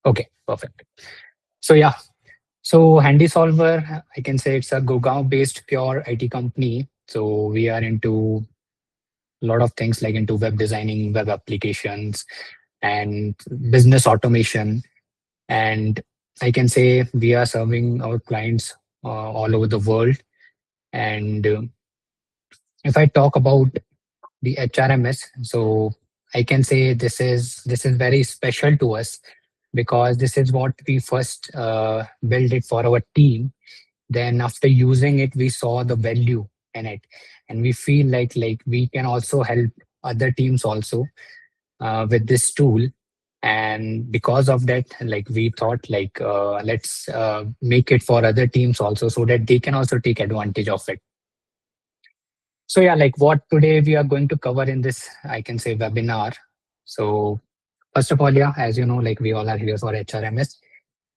Okay, perfect. So yeah, so Handysolver, I can say it's a Gurgaon-based pure IT company. So we are into a lot of things like into web designing, web applications, and business automation. And I can say we are serving our clients all over the world. And if I talk about the HRMS, so I can say this is very special to us because this is what we first built it for our team. Then after using it, we saw the value in it, and we feel like we can also help other teams also with this tool. And because of that, like we thought let's make it for other teams also so that they can also take advantage of it. So yeah, like what today we are going to cover in this, I can say, webinar. So first of all, yeah, as you know, like we all are here for HRMS.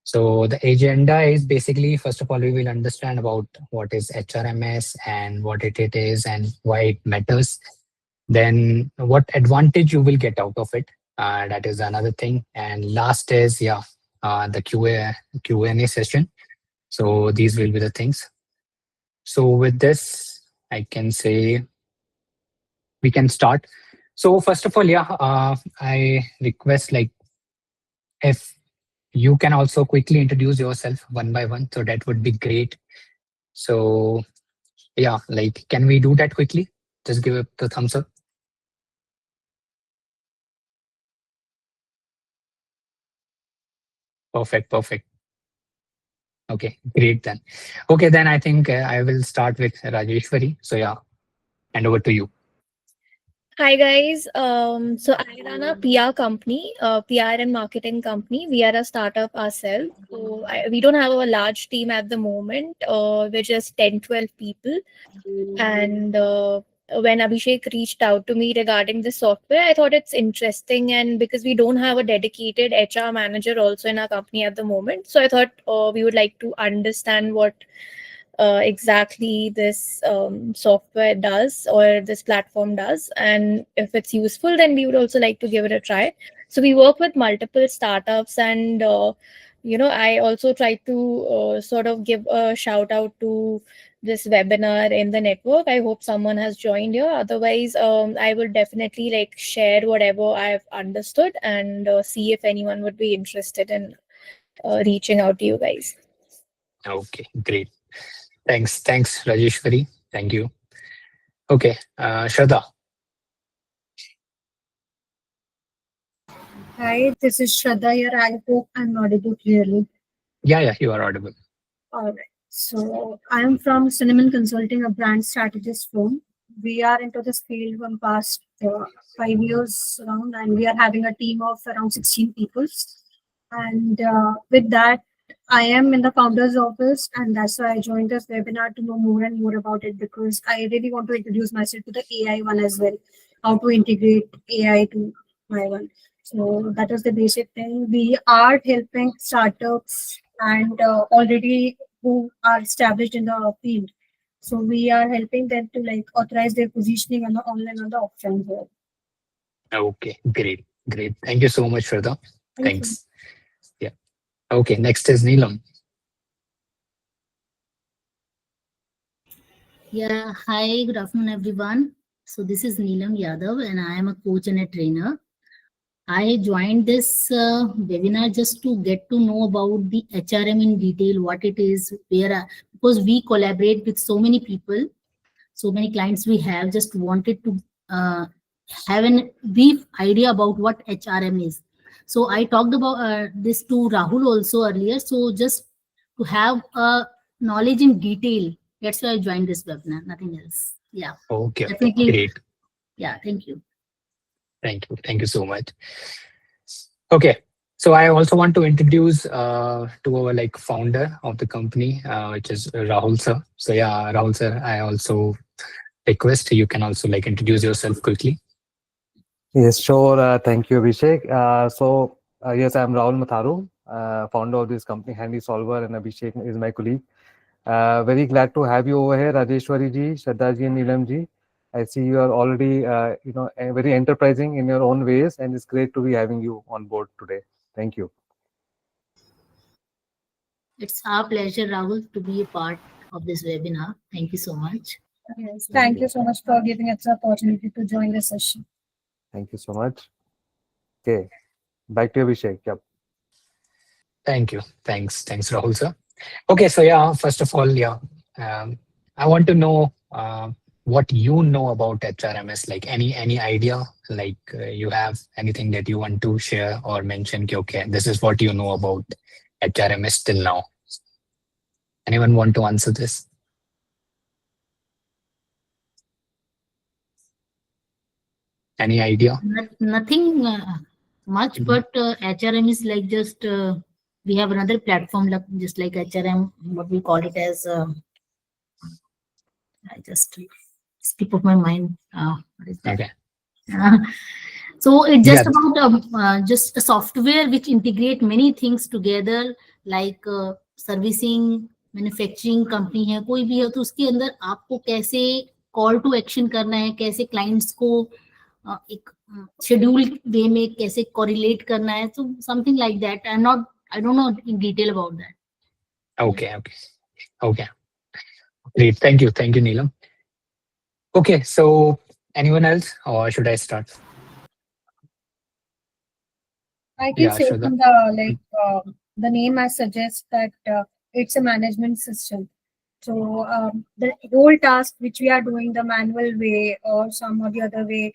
So the agenda is basically, first of all, we will understand about what is HRMS and what it is and why it matters. Then what advantage you will get out of it. That is another thing. And last is, yeah, the Q&A session. So these will be the things. So with this, I can say we can start. So first of all, yeah, I request like if you can also quickly introduce yourself one by one, so that would be great. So yeah, like can we do that quickly? Just give it the thumbs up. Perfect, perfect. Okay, great then. Okay, then I think I will start with Rajeshwari. So yeah, hand over to you. Hi guys. So I run a PR company, PR and marketing company. We are a startup ourselves. So we don't have a large team at the moment. We're just 10, 12 people. And when Abhishek reached out to me regarding the software, I thought it's interesting. And because we don't have a dedicated HR manager also in our company at the moment, so I thought we would like to understand what exactly this software does or this platform does, and if it's useful, then we would also like to give it a try. So we work with multiple startups, and I also try to sort of give a shout out to this webinar in the network. I hope someone has joined here. Otherwise, I will definitely like share whatever I've understood and see if anyone would be interested in reaching out to you guys. Okay, great. Thanks, Rajeshwari. Thank you. Okay, Shraddha. Hi, this is Shraddha here. I hope I'm audible clearly. Yeah, you are audible. All right. So I am from Cinnamon Consulting, a brand strategist firm. We are into this field from past 5 years around, and we are having a team of around 16 people. And with that, I am in the founder's office, and that's why I joined this webinar to know more and more about it because I really want to introduce myself to the AI one as well, how to integrate AI to my one. So that is the basic thing. We are helping startups and already who are established in the field. So we are helping them to like authorize their positioning on the online or the offline world. Okay, great. Thank you so much, Shraddha. Thank you. Thanks. Yeah. Okay, next is Neelam. Yeah, hi, good afternoon, everyone. So this is Neelam Yadav, and I am a coach and a trainer. I joined this webinar just to get to know about the HRM in detail, what it is, because we collaborate with so many people, so many clients we have, just wanted to have a brief idea about what HRM is. So I talked about this to Rahul also earlier. So just to have knowledge in detail, that's why I joined this webinar, nothing else. Yeah, Okay, definitely. great. Yeah, thank you. Thank you so much. Okay, so I also want to introduce to our like founder of the company, which is Rahul sir. So yeah, Rahul sir, I also request you can also like introduce yourself quickly. Yes, sure. Thank you, Abhishek. Yes, I'm Rahul Matharu, founder of this company, Handysolver, and Abhishek is my colleague. Very glad to have you over here, Rajeshwari ji, Shraddha ji, and Neelam ji. I see you are already, very enterprising in your own ways, and it's great to be having you on board today. Thank you. It's our pleasure, Rahul, to be a part of this webinar. Thank you so much. Yes, thank you so much for giving us the opportunity to join the session. Thank you so much. Okay, back to you, Abhishek. Yep. Thank you. Thanks, Rahul sir. Okay, so yeah, first of all, yeah, I want to know what you know about HRMS. Like any idea? Like you have anything that you want to share or mention? Okay, this is what you know about HRMS till now. Anyone want to answer this? Any idea? Nothing much, Mhm. but HRM is like just we have another platform like just like HRM. What we call it as I just skip of my mind. What is that? Okay. Uh, so it's Yeah. just about just a software which integrate many things together, like servicing, manufacturing company है कोई भी है तो उसके अंदर आपको कैसे call to action करना है, कैसे क्लाइंट्स को एक शेड्यूल वे में कैसे कोरिलेट करना है, so something like that. I don't know in detail about that. Okay. Great. Thank you, Neelam. Okay, so anyone else, or should I start? I can Yeah, say Shraddha. from the name as suggests that it's a management system. So the whole task which we are doing the manual way or some or the other way,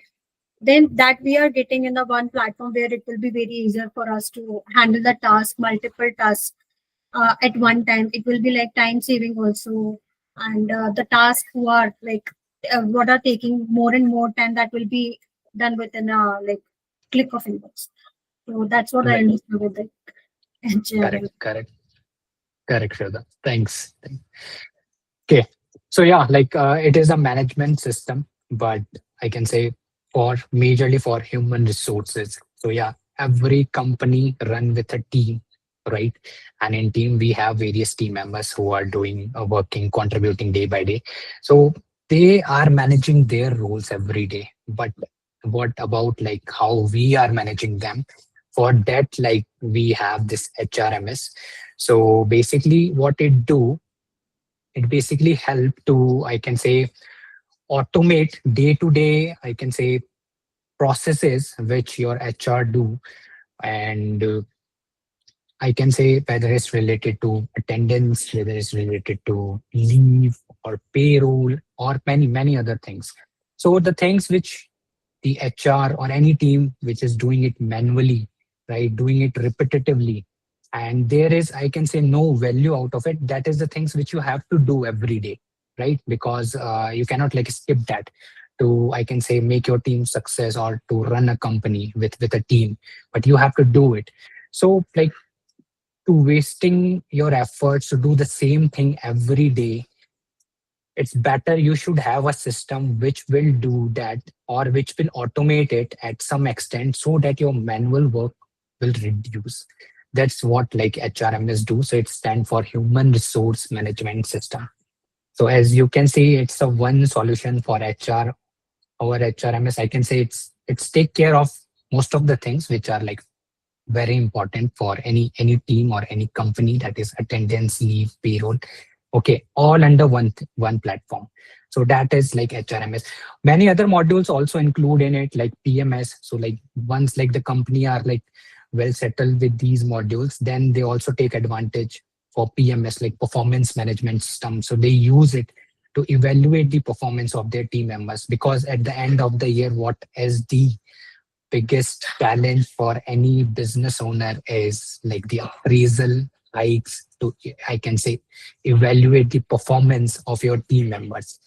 then that we are getting in the one platform where it will be very easier for us to handle the task, multiple tasks at one time. It will be like time saving also, and the tasks who are like what are taking more and more time that will be done within a like click of fingers. So that's what I Right. understand with the HRMS. Correct, Shraddha. Thanks. Okay, so yeah, like it is a management system, but I can say for majorly for human resources. So yeah, every company run with a team, right? And in team we have various team members who are doing working, contributing day by day. So they are managing their roles every day. But what about like how we are managing them? For that, like we have this HRMS. So basically, what it basically help to, I can say, automate day to day, I can say, processes which your HR do. And I can say whether it's related to attendance, whether it's related to leave or payroll or many other things. So the things which the HR or any team which is doing it manually, right, doing it repetitively, and there is, I can say, no value out of it. That is the things which you have to do every day, right? Because you cannot like skip that to, I can say, make your team success or to run a company with a team, but you have to do it. So like to wasting your efforts to do the same thing every day, it's better you should have a system which will do that or which will automate it at some extent so that your manual work will reduce. That's what like HRMS do. So it stands for Human Resource Management System. So as you can see, it's a one solution for HR. Our HRMS, I can say it's take care of most of the things which are like very important for any team or any company, that is attendance, leave, payroll. Okay, all under one platform. So that is like HRMS. Many other modules also include in it, like PMS. So like once like the company are like well settled with these modules, then they also take advantage for PMS, like performance management system. So they use it to evaluate the performance of their team members, because at the end of the year, what is the biggest challenge for any business owner is like the appraisal hikes to, I can say, evaluate the performance of your team members.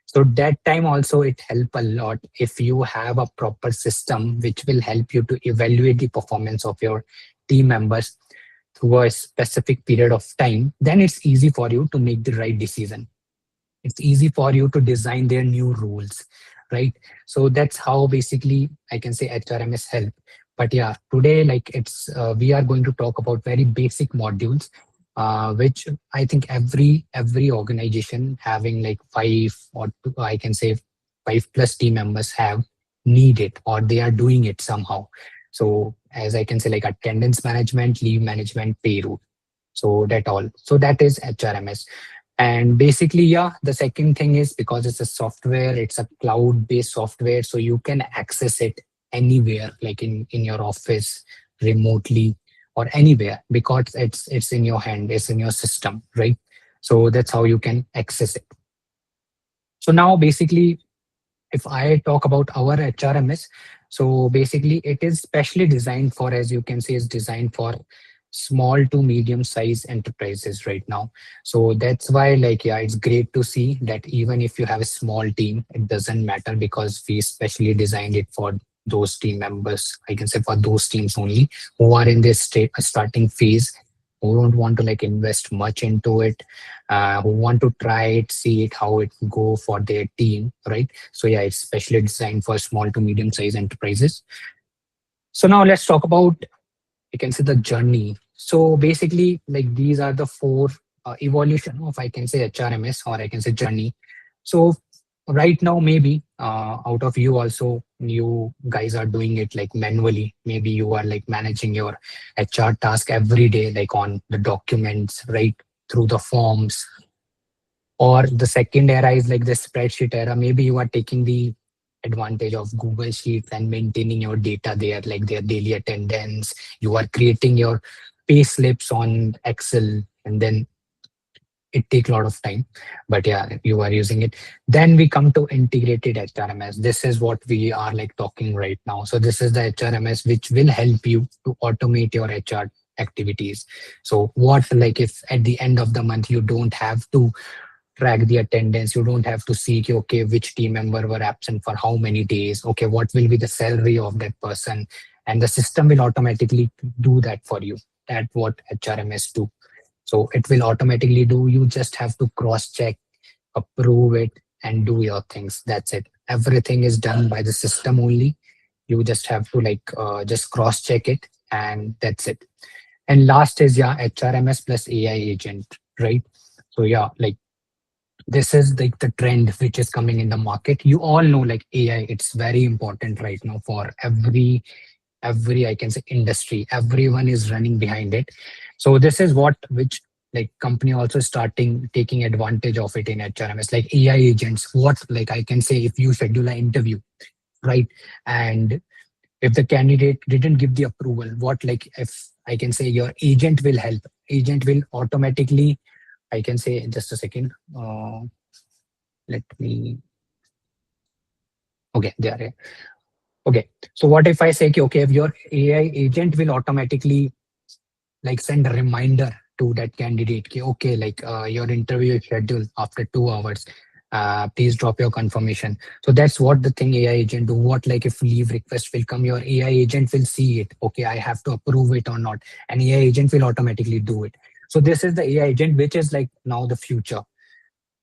So that time also it help a lot if you have a proper system which will help you to evaluate the performance of your team members through a specific period of time. Then it's easy for you to make the right decision. It's easy for you to design their new rules, right? So that's how basically I can say HRMS help. But yeah, today like it's we are going to talk about very basic modules, which I think every organization having like five or I can say five plus team members have need it, or they are doing it somehow. So as I can say, like attendance management, leave management, payroll. So that is HRMS. And basically, yeah, the second thing is because it's a software, it's a cloud-based software, so you can access it anywhere, like in your office, remotely, or anywhere, because it's in your hand, it's in your system, right? So that's how you can access it. So now basically, if I talk about our HRMS, so basically it is specially designed for, as you can see, is designed for small to medium size enterprises right now. So that's why, like, yeah, it's great to see that even if you have a small team, it doesn't matter, because we specially designed it for those team members. I can say for those teams only who are in this starting phase, who don't want to like invest much into it, who want to try it, see it, how it go for their team, right? So yeah, it's specially designed for small to medium size enterprises. So now let's talk about, you can see, the journey. So basically, like, these are the four evolution of, I can say, HRMS, or I can say journey. So right now, maybe out of you also, you guys are doing it like manually. Maybe you are like managing your HR task every day, like on the documents, right, through the forms. Or the second era is like the spreadsheet era. Maybe you are taking the advantage of Google Sheets and maintaining your data there, like their daily attendance. You are creating your pay slips on Excel, and then it takes a lot of time. But yeah, you are using it. Then we come to integrated HRMS. This is what we are like talking right now. So this is the HRMS which will help you to automate your HR activities. So what, like, if at the end of the month you don't have to track the attendance, you don't have to see, okay, which team member were absent for how many days, okay, what will be the salary of that person, and the system will automatically do that for you. That's what HRMS do. So it will automatically do, you just have to cross check, approve it, and do your things. That's it. Everything is done by the system only. You just have to like just cross check it, and that's it. And last is, yeah, HRMS plus AI agent, right? So yeah, like, this is like the trend which is coming in the market. You all know, like, AI, it's very important right now for every I can say industry. Everyone is running behind it. So this is what which like company also starting taking advantage of it in HRMS, like AI agents. What, like, I can say, if you schedule an interview, right, and if the candidate didn't give the approval, what, like, if I can say, your agent will help. Agent will automatically, I can say, just a second. Let me. Okay, they are here. Okay, so what if I say, okay, if your AI agent will automatically like send a reminder to that candidate, okay, like your interview is scheduled after 2 hours. Please drop your confirmation. So that's what the thing AI agent do. What, like, if leave request will come, your AI agent will see it. Okay, I have to approve it or not, and AI agent will automatically do it. So this is the AI agent, which is like now the future.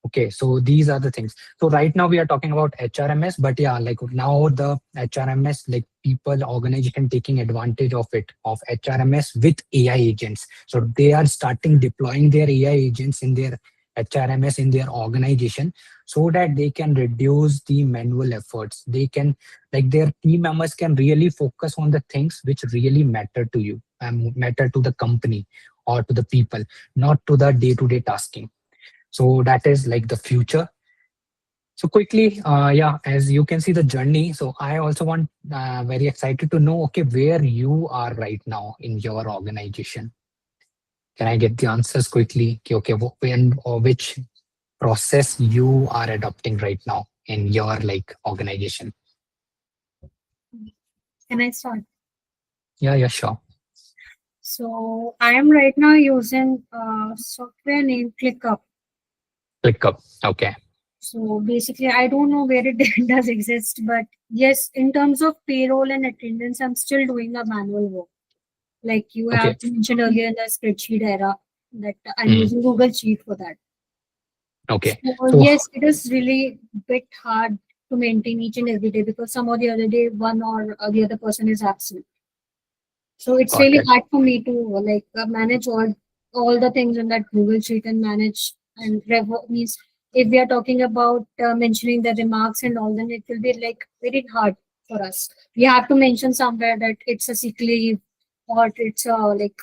Okay, so these are the things. So right now we are talking about HRMS, but yeah, like now the HRMS, like people, organization taking advantage of it, of HRMS with AI agents. So they are starting deploying their AI agents in their HRMS in their organization, so that they can reduce the manual efforts. They can, like, their team members can really focus on the things which really matter to you, matter to the company or to the people, not to the day-to-day tasking. So that is like the future. So quickly, yeah, as you can see the journey. So I also want, very excited to know, okay, where you are right now in your organization. Can I get the answers quickly? Okay, when or which process you are adopting right now in your like organization? Can I start? Yeah, sure. So I am right now using software named ClickUp. ClickUp. Okay. So basically, I don't know where it does exist, but yes, in terms of payroll and attendance, I'm still doing a manual work. Like you Okay. have mentioned earlier in the spreadsheet era, that I'm Mm. using Google Sheet for that. Okay. So So yes, it is really a bit hard to maintain each and every day, because some or the other day one or the other person is absent. So it's got really it. hard for me to like manage all the things in that Google Sheet and manage and means if we are talking about mentioning the remarks and all, then it will be like very hard for us. We have to mention somewhere that it's a sick leave or it's a like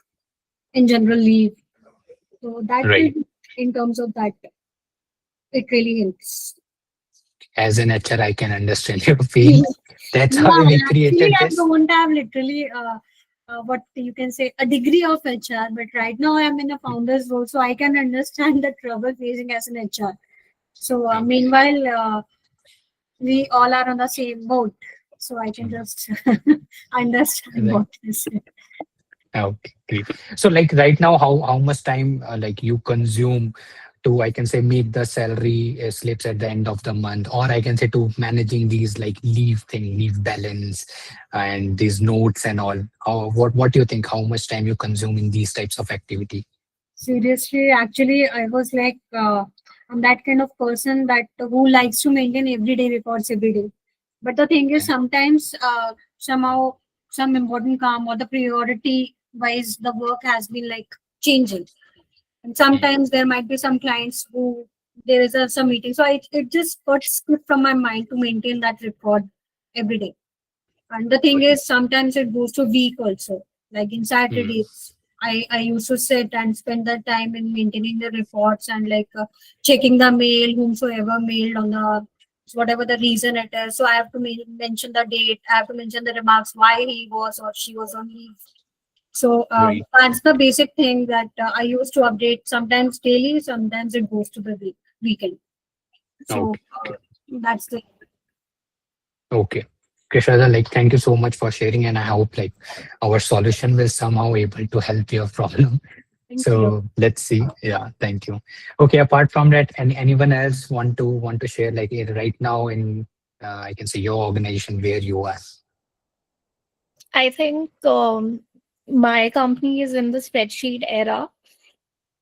in general leave. So that Right. is in terms of that, it really helps. As an HR, I can understand your pain. That's how Yeah, we actually, created I this. don't have literally what you can say a degree of HR, but right now I am in a founder's role, so I can understand the trouble facing as an HR. So Okay. meanwhile, we all are on the same boat, so I can just understand Right. what is it. Okay, great. So like right now, how much time like you consume to, I can say, make the salary slips at the end of the month, or I can say to managing these like leave balance and these notes and all. What do you think? How much time you consume in these types of activity? Seriously, actually, I was like, I'm that kind of person that who likes to maintain everyday reports every day. But the thing is, Okay. sometimes somehow some important calm or the priority wise, the work has been like changing. And Mm, sometimes there might be some clients who there is some meeting. So it just got skipped from my mind to maintain that report every day. And the thing is, sometimes it goes to week also. Like in mm, Saturdays, I used to sit and spend that time in maintaining the reports and like checking the mail, whomsoever mailed on the whatever the reason it is. So I have to mention the date. I have to mention the remarks why he was or she was on leave. So right. that's the basic thing that I used to update. Sometimes daily, sometimes it goes to the weekend. So Okay. Okay. that's the Okay. Okay, Shraddha, like thank you so much for sharing, and I hope like our solution will somehow able to help your problem. thank you. So let's see. Yeah, thank you. Okay, apart from that, anyone else want to share like right now in I can say your organization where you are. I think my company is in the spreadsheet era,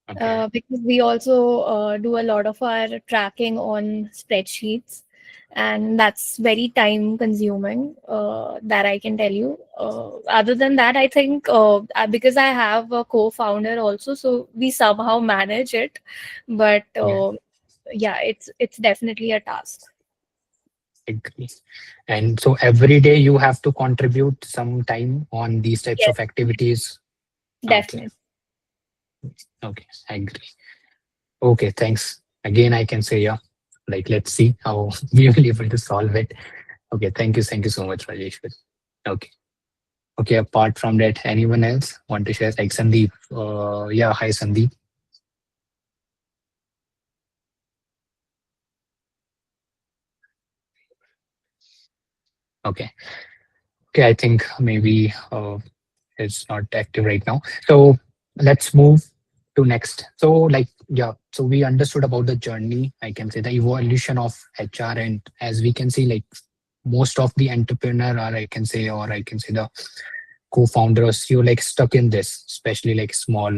Okay. because we also do a lot of our tracking on spreadsheets, and that's very time consuming, that I can tell you. Other than that, I think because I have a co-founder also, so we somehow manage it, but Yeah, yeah, it's definitely a task. agree. And so every day you have to contribute some time on these types Yes, of activities. Okay. definitely. Okay, I agree. Okay, thanks. Again, I can say yeah. Like let's see how we will be able to solve it. Okay, thank you so much, Rajesh. Okay. Okay, apart from that, anyone else want to share? Like Sandeep. Yeah, hi Sandeep. Okay. Okay, I think maybe it's not active right now. So let's move to next. So like yeah, so we understood about the journey. I can say the evolution of HR, and as we can see, like most of the entrepreneur, or I can say, the co-founders, you're like stuck in this, especially like small,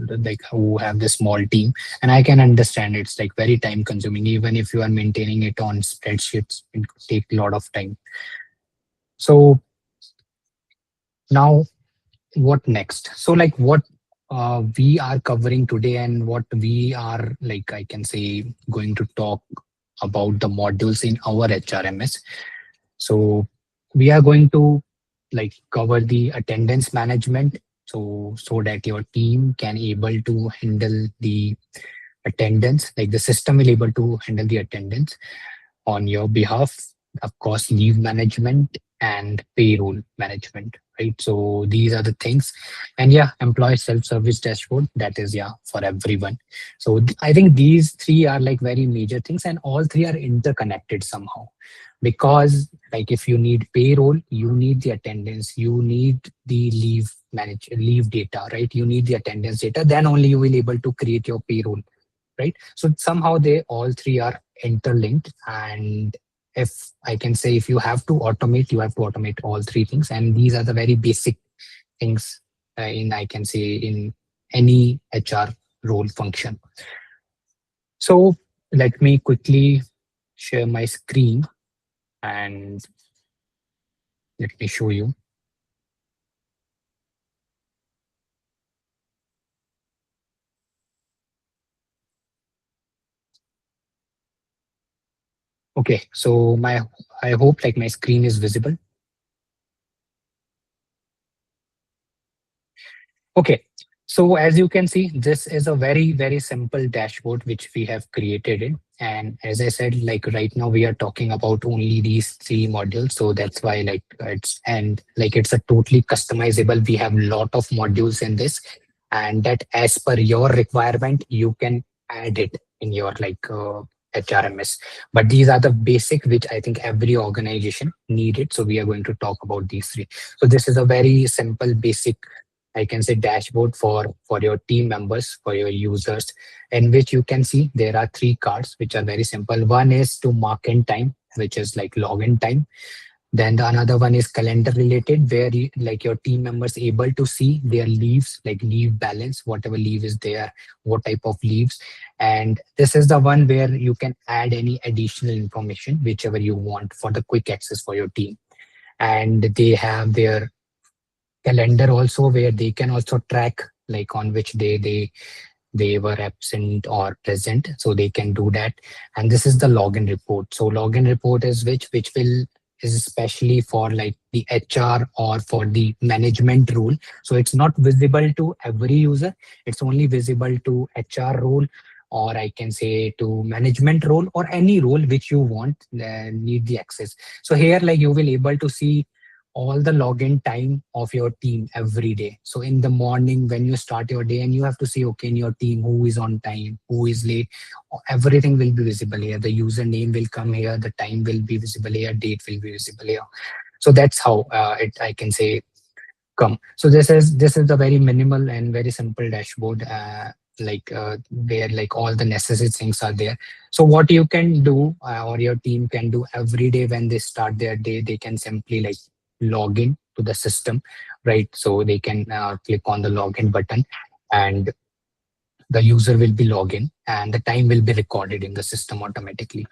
like who have this small team. And I can understand it's like very time consuming. Even if you are maintaining it on spreadsheets, it could take a lot of time. So now what next? So like what we are covering today, and what we are like, I can say, going to talk about the modules in our HRMS. So we are going to like cover the attendance management, so that your team can able to handle the attendance, like the system will able to handle the attendance on your behalf. Of course, leave management and payroll management, right? So these are the things. And yeah, employee self-service dashboard, that is yeah for everyone. So I think these three are like very major things, and all three are interconnected somehow, because like if you need payroll, you need the attendance, you need the leave data, right? You need the attendance data, then only you will able to create your payroll, right? So somehow they all three are interlinked. And if I can say, if you have to automate, you have to automate all three things, and these are the very basic things in, I can say, in any HR role function. So let me quickly share my screen and let me show you. Okay, so I hope like my screen is visible. Okay, So as you can see, this is a very, very simple dashboard which we have created it. And as I said, like right now we are talking about only these three modules. So that's why like it's a totally customizable. We have lot of modules in this, and that as per your requirement, you can add it in your HRMS. But these are the basic which I think every organization need it. So we are going to talk about these three. So this is a very simple, basic, I can say, dashboard for your team members, for your users, in which you can see there are three cards which are very simple. One is to mark in time, which is like login time. Then the another one is calendar related, where like your team members able to see their leaves, like leave balance, whatever leave is there, what type of leaves. And this is the one where you can add any additional information, whichever you want, for the quick access for your team. And they have their calendar also, where they can also track like on which day they were absent or present, so they can do that. And this is the login report. So login report is which will is especially for like the HR or for the management role. So it's not visible to every user, it's only visible to HR role, or I can say to management role, or any role which you want need the access. So here like you will able to see all the login time of your team every day. So in the morning when you start your day, and you have to see, okay, in your team, who is on time, who is late, everything will be visible here. The username will come here, the time will be visible here, date will be visible here. So that's how I can say come. So this is the very minimal and very simple dashboard, where like all the necessary things are there. So what you can do, or your team can do every day when they start their day, they can simply like log in to the system, right? So they can click on the login button, and the user will be login, and the time will be recorded in the system automatically.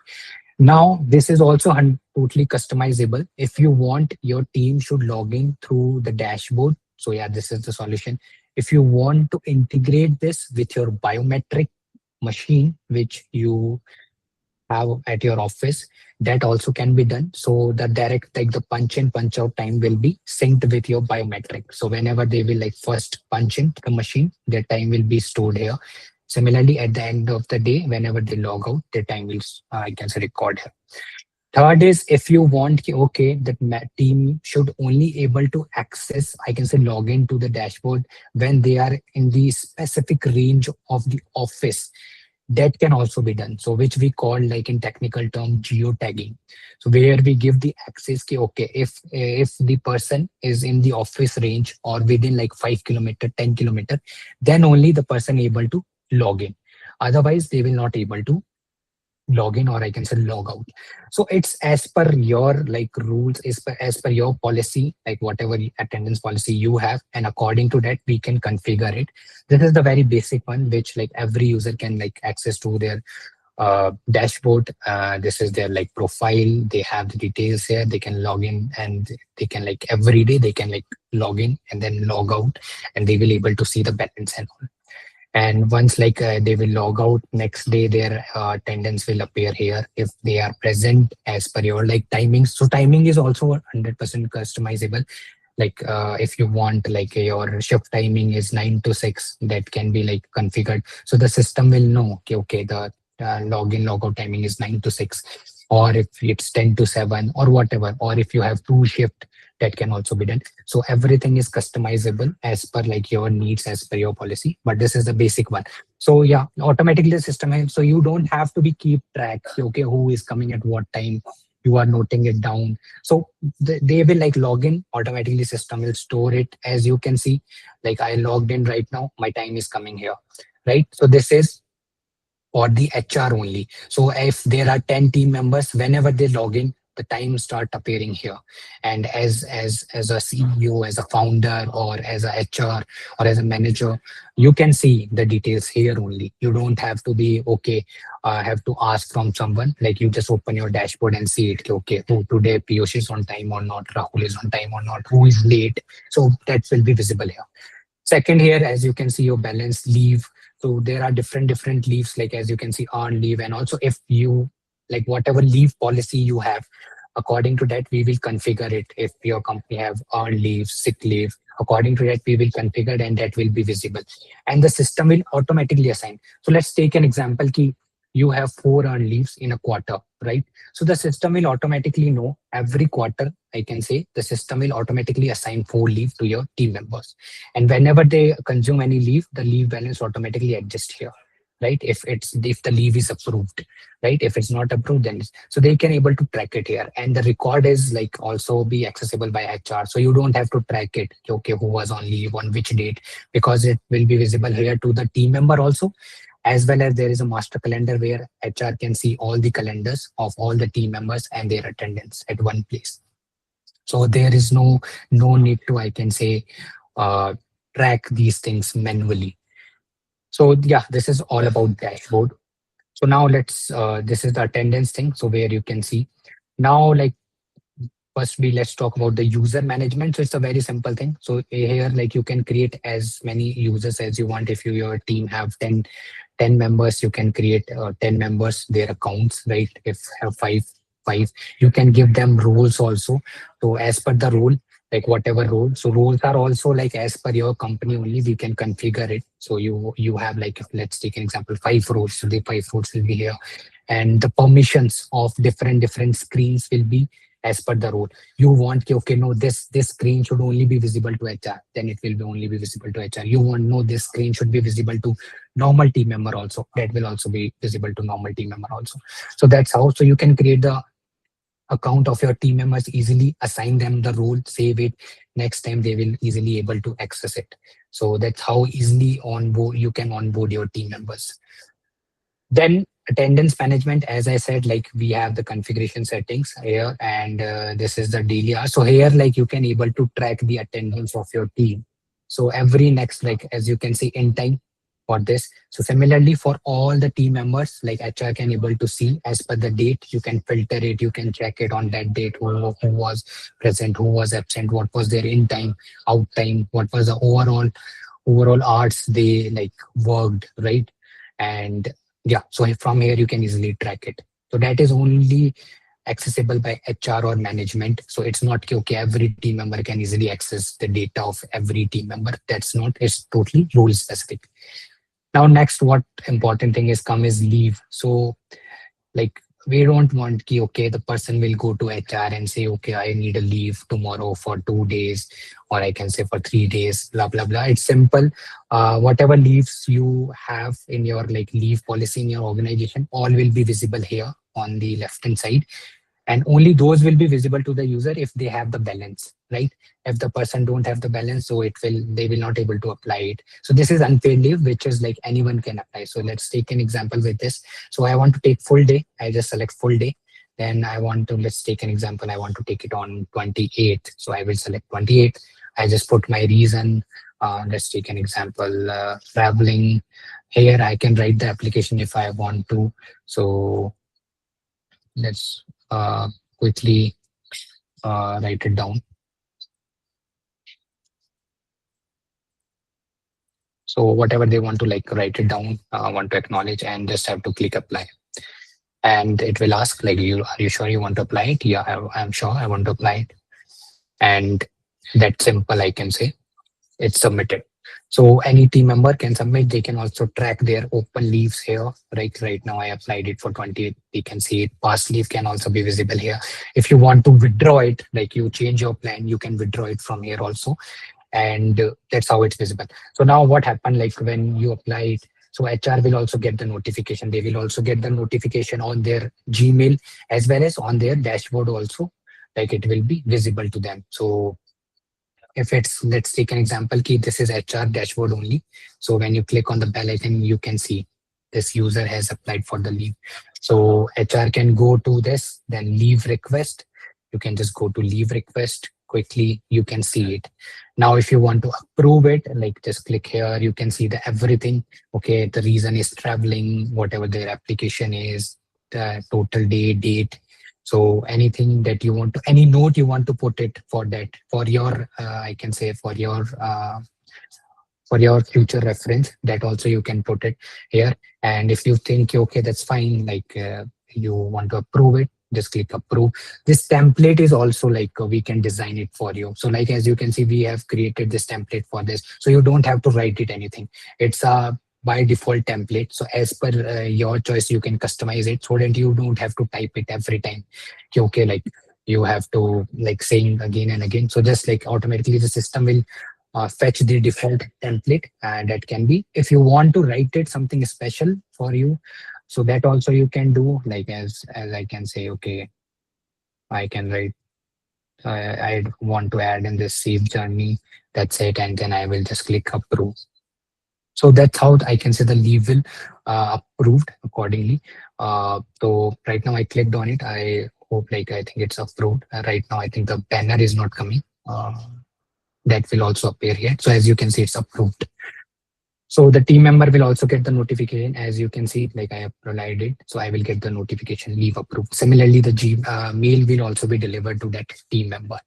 Now, this is also totally customizable. If you want your team should log in through the dashboard, so yeah, this is the solution. If you want to integrate this with your biometric machine, which you have at your office, that also can be done. So the direct, like the punch in, punch out time will be synced with your biometric. So whenever they will like first punch in the machine, their time will be stored here. Similarly, at the end of the day, whenever they log out, their time will, I can say, record here. Third is, if you want, okay, that team should only able to access, I can say, log in to the dashboard when they are in the specific range of the office, that can also be done. So which we call like in technical term geotagging. So where we give the access ki, okay, if the person is in the office range or within like 5 kilometer, 10 kilometer, then only the person able to log in. Otherwise, they will not able to log in, or I can say log out. So it's as per your like rules, as per your policy, like whatever attendance policy you have, and according to that we can configure it. This is the very basic one which like every user can like access to their dashboard. This is their like profile. They have the details here. They can log in, and they can like every day they can like log in and then log out, and they will able to see the balance and all. And once like they will log out, next day their attendance will appear here if they are present as per your like timings. So timing is also 100% customizable. Like if you want like your shift timing is 9 to 6, that can be like configured. So the system will know, okay, the login logout timing is 9 to 6, or if it's 10 to 7 or whatever, or if you have two shift, that can also be done. So everything is customizable as per like your needs, as per your policy. But this is the basic one. So yeah, automatically the system has, so you don't have to be keep track, okay, who is coming at what time. You are noting it down. So they will like log in automatically. System will store it. As you can see, like I logged in right now, my time is coming here, right? So this is for the HR only. So if there are 10 team members, whenever they log in, the time start appearing here. And as a CEO, as a founder, or as a HR, or as a manager, you can see the details here only. You don't have to be, okay, have to ask from someone. Like you just open your dashboard and see it, okay, who today Piyush is on time or not, Rahul is on time or not, who is late. So that will be visible here. Second here, as you can see, your balance leave. So there are different leaves, like as you can see, earn leave. And also if you like whatever leave policy you have, according to that, we will configure it. If your company have earned leave, sick leave, According to that, we will configure and that will be visible. And the system will automatically assign. So let's take an example. Ki you have 4 earned leaves in a quarter, right? So the system will automatically know every quarter, I can say, the system will automatically assign 4 leave to your team members. And whenever they consume any leave, the leave balance automatically adjusts here, right? If the leave is approved, right? If it's not approved, then so they can able to track it here. And the record is like also be accessible by HR. So you don't have to track it, okay, who was on leave on which date, because it will be visible here to the team member also, as well as there is a master calendar where HR can see all the calendars of all the team members and their attendance at one place. So there is no need to, I can say, uh, track these things manually. So yeah, this is all about dashboard. So now this is the attendance thing. So where you can see now, like first let's talk about the user management. So it's a very simple thing. So here, like you can create as many users as you want. If your team have 10 members, you can create 10 members, their accounts, right? If have five, you can give them roles also. So as per the role, like whatever role. So roles are also like as per your company only, we can configure it. So you have like, let's take an example, 5 roles. So the 5 roles will be here. And the permissions of different screens will be as per the role. You want, okay, no, this screen should only be visible to HR, then it will be only be visible to HR. You want, no, this screen should be visible to normal team member also, that will also be visible to normal team member also. So that's how. So you can create the account of your team members easily, assign them the role, save it. Next time they will easily able to access it. So that's how easily you can onboard your team members. Then attendance management, as I said, like we have the configuration settings here, and this is the daily hours. So here, like you can able to track the attendance of your team. So every next, like as you can see in time for this. So similarly for all the team members, like HR can able to see as per the date. You can filter it, you can check it on that date, who was present, who was absent, what was their in time, out time, what was the overall hours they like worked, right? And yeah, so from here you can easily track it. So that is only accessible by HR or management. So it's not okay, every team member can easily access the data of every team member. That's not, it's totally role specific. Now next, what important thing is come is leave. So like we don't want ki, okay, the person will go to HR and say, okay, I need a leave tomorrow for 2 days, or I can say for 3 days, blah, blah, blah. It's simple. Whatever leaves you have in your like leave policy in your organization, all will be visible here on the left hand side. And only those will be visible to the user if they have the balance, right? If the person don't have the balance, so they will not able to apply it. So this is unpaid leave, which is like anyone can apply. So let's take an example with this. So I want to take full day. I just select full day. Then let's take an example. I want to take it on 28th. So I will select 28th. I just put my reason. Let's take an example, traveling. Here I can write the application if I want to. So let's quickly write it down. So whatever they want to like write it down, want to acknowledge, and just have to click apply. And it will ask like, are you sure you want to apply it? Yeah, I'm sure I want to apply it. And that's simple, I can say. It's submitted. So any team member can submit. They can also track their open leaves here. Right now I applied it for 28. You can see it. Past leave can also be visible here. If you want to withdraw it, like you change your plan, you can withdraw it from here also. And that's how it's visible. So now what happened, like when you apply it, so HR will also get the notification. They will also get the notification on their Gmail as well as on their dashboard also. Like it will be visible to them. So if let's take an example, key, this is HR dashboard only. So when you click on the bell icon, you can see this user has applied for the leave. So HR can go to this, then leave request. You can just go to leave request quickly. You can see it. Now, if you want to approve it, like just click here, you can see the everything. Okay, the reason is traveling, whatever their application is, the total date. So anything that you want to, any note you want to put it for that, for your, I can say for your future reference, that also you can put it here. And if you think, okay, that's fine, like you want to approve it, just click approve. This template is also like we can design it for you. So like as you can see, we have created this template for this, so you don't have to write it anything. It's a by default template, so as per your choice you can customize it, so that you don't have to type it every time. Okay, like you have to like saying again and again. So just like automatically the system will fetch the default template, and that can be, if you want to write it something special for you, so that also you can do. Like as I can say, okay, I can write I want to add in this save journey, that's it, and then I will just click approve. So that's how I can say the leave will approved accordingly. So right now I clicked on it, I hope like I think it's approved. Right now I think the banner is not coming, that will also appear here. So as you can see, it's approved. So the team member will also get the notification. As you can see, like I have provided it, so I will get the notification leave approved. Similarly, the mail will also be delivered to that team member.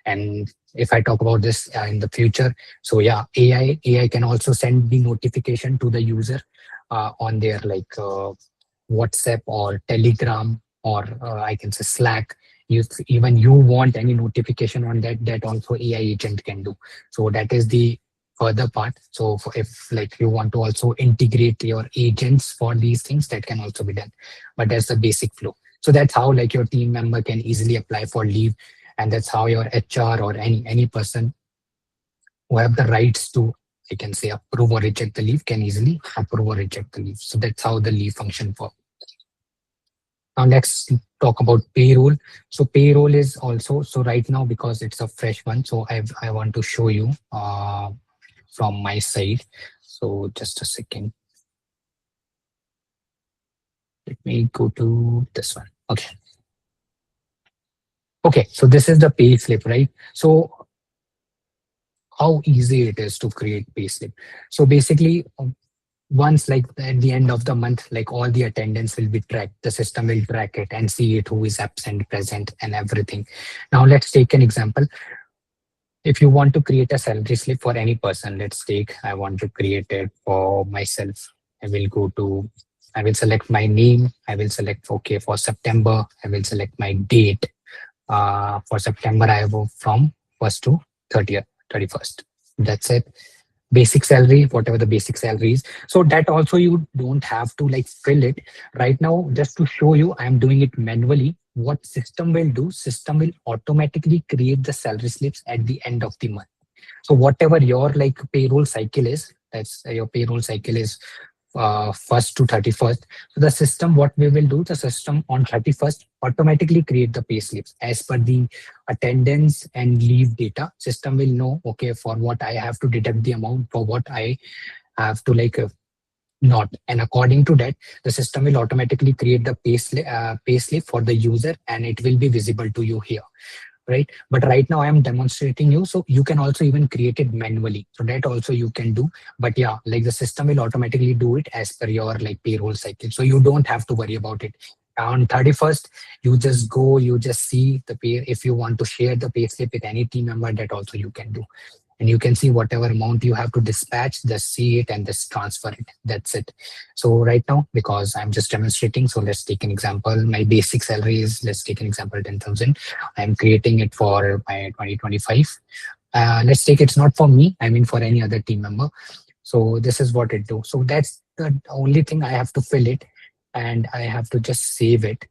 And if I talk about this in the future, so yeah, AI can also send the notification to the user on their like WhatsApp or Telegram, or I can say Slack. Even you want any notification on that, that also AI agent can do. So that is the further part. So if like you want to also integrate your agents for these things, that can also be done. But that's the basic flow. So that's how like your team member can easily apply for leave, and that's how your HR or any person who have the rights to, I can say, approve or reject the leave, can easily approve or reject the leave. So that's how the leave function for. Now let's talk about payroll. So payroll is also, so right now because it's a fresh one, so I want to show you from my side. So just a second. Let me go to this one. Okay. Okay, so this is the pay slip, right? So how easy it is to create pay slip. So basically, once like at the end of the month, like all the attendance will be tracked, the system will track it and see it, who is absent, present, and everything. Now let's take an example. If you want to create a salary slip for any person, let's take, I want to create it for myself. I will select my name. I will select, okay, for September, I will select my date. For September, I have from 1st to 30th, 31st. That's it. Basic salary, whatever the basic salary is. So that also you don't have to like fill it. Right now, just to show you, I'm doing it manually. What system will do, system will automatically create the salary slips at the end of the month. So whatever your like payroll cycle is, that's your payroll cycle is 1st to 31st. So the system, what we will do, the system on 31st automatically create the pay slips as per the attendance and leave data. System will know, okay, for what I have to deduct the amount, for what I have to like not. And according to that, the system will automatically create the pay slip for the user, and it will be visible to you here. Right, but right now I am demonstrating you, so you can also even create it manually, so that also you can do. But yeah, like the system will automatically do it as per your like payroll cycle, so you don't have to worry about it. On 31st, you just go, you just see the pay. If you want to share the pay slip with any team member, that also you can do. And you can see whatever amount you have to dispatch, just see it and just transfer it. That's it. So right now, because I'm just demonstrating, so let's take an example. My basic salary is, let's take an example, 10,000. I'm creating it for my 2025. Let's take it's not for me, I mean for any other team member. So this is what it do. So that's the only thing I have to fill it, and I have to just save it.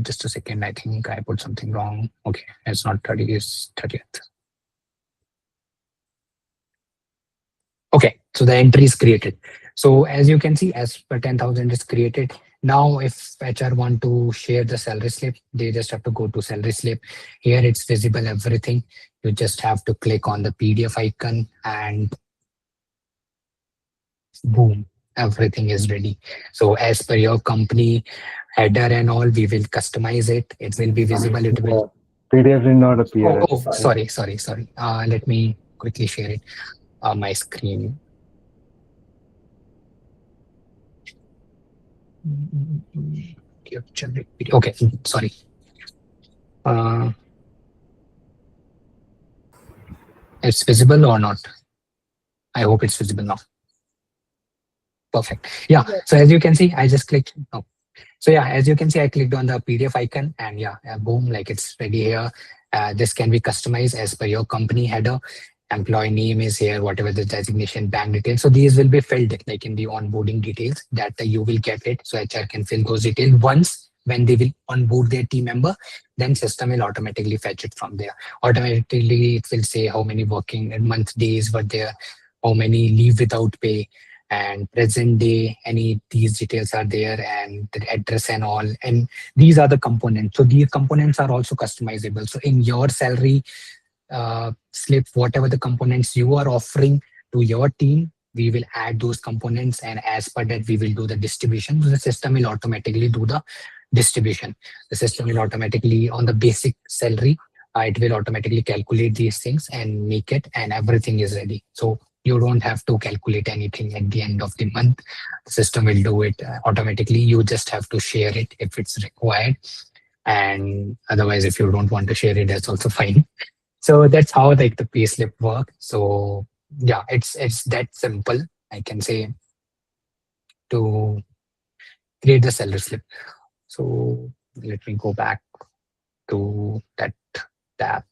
Just a second, I think I put something wrong. Okay, it's not 30, it's 30th. Okay, so the entry is created. So as you can see, as per 10,000 is created. Now, if HR want to share the salary slip, they just have to go to salary slip. Here it's visible everything. You just have to click on the PDF icon and boom, everything is ready. So as per your company header and all, we will customize it. It will be visible. It will. PDF did not appear. Sorry. Let me quickly share it on my screen. Okay, sorry. It's visible or not? I hope it's visible now. Perfect. Yeah. So as you can see, I just clicked. Oh. So yeah, as you can see, I clicked on the PDF icon and yeah, boom, like it's ready here. This can be customized as per your company header. Employee name is here, whatever the designation, bank details. So these will be filled like in the onboarding details that you will get it. So HR can fill those details once when they will onboard their team member, then system will automatically fetch it from there. Automatically, it will say how many working month days were there, how many leave without pay, and present day, any these details are there, and the address and all. And these are the components. So these components are also customizable. So in your salary slip, whatever the components you are offering to your team, we will add those components, and as per that we will do the distribution. So the system will automatically do the distribution. The system will automatically on the basic salary, it will automatically calculate these things and make it, and everything is ready. So you don't have to calculate anything at the end of the month. The system will do it automatically. You just have to share it if it's required, and otherwise if you don't want to share it, that's also fine. So that's how like the payslip work. So yeah, it's that simple, I can say, to create the salary slip. So let me go back to that tab.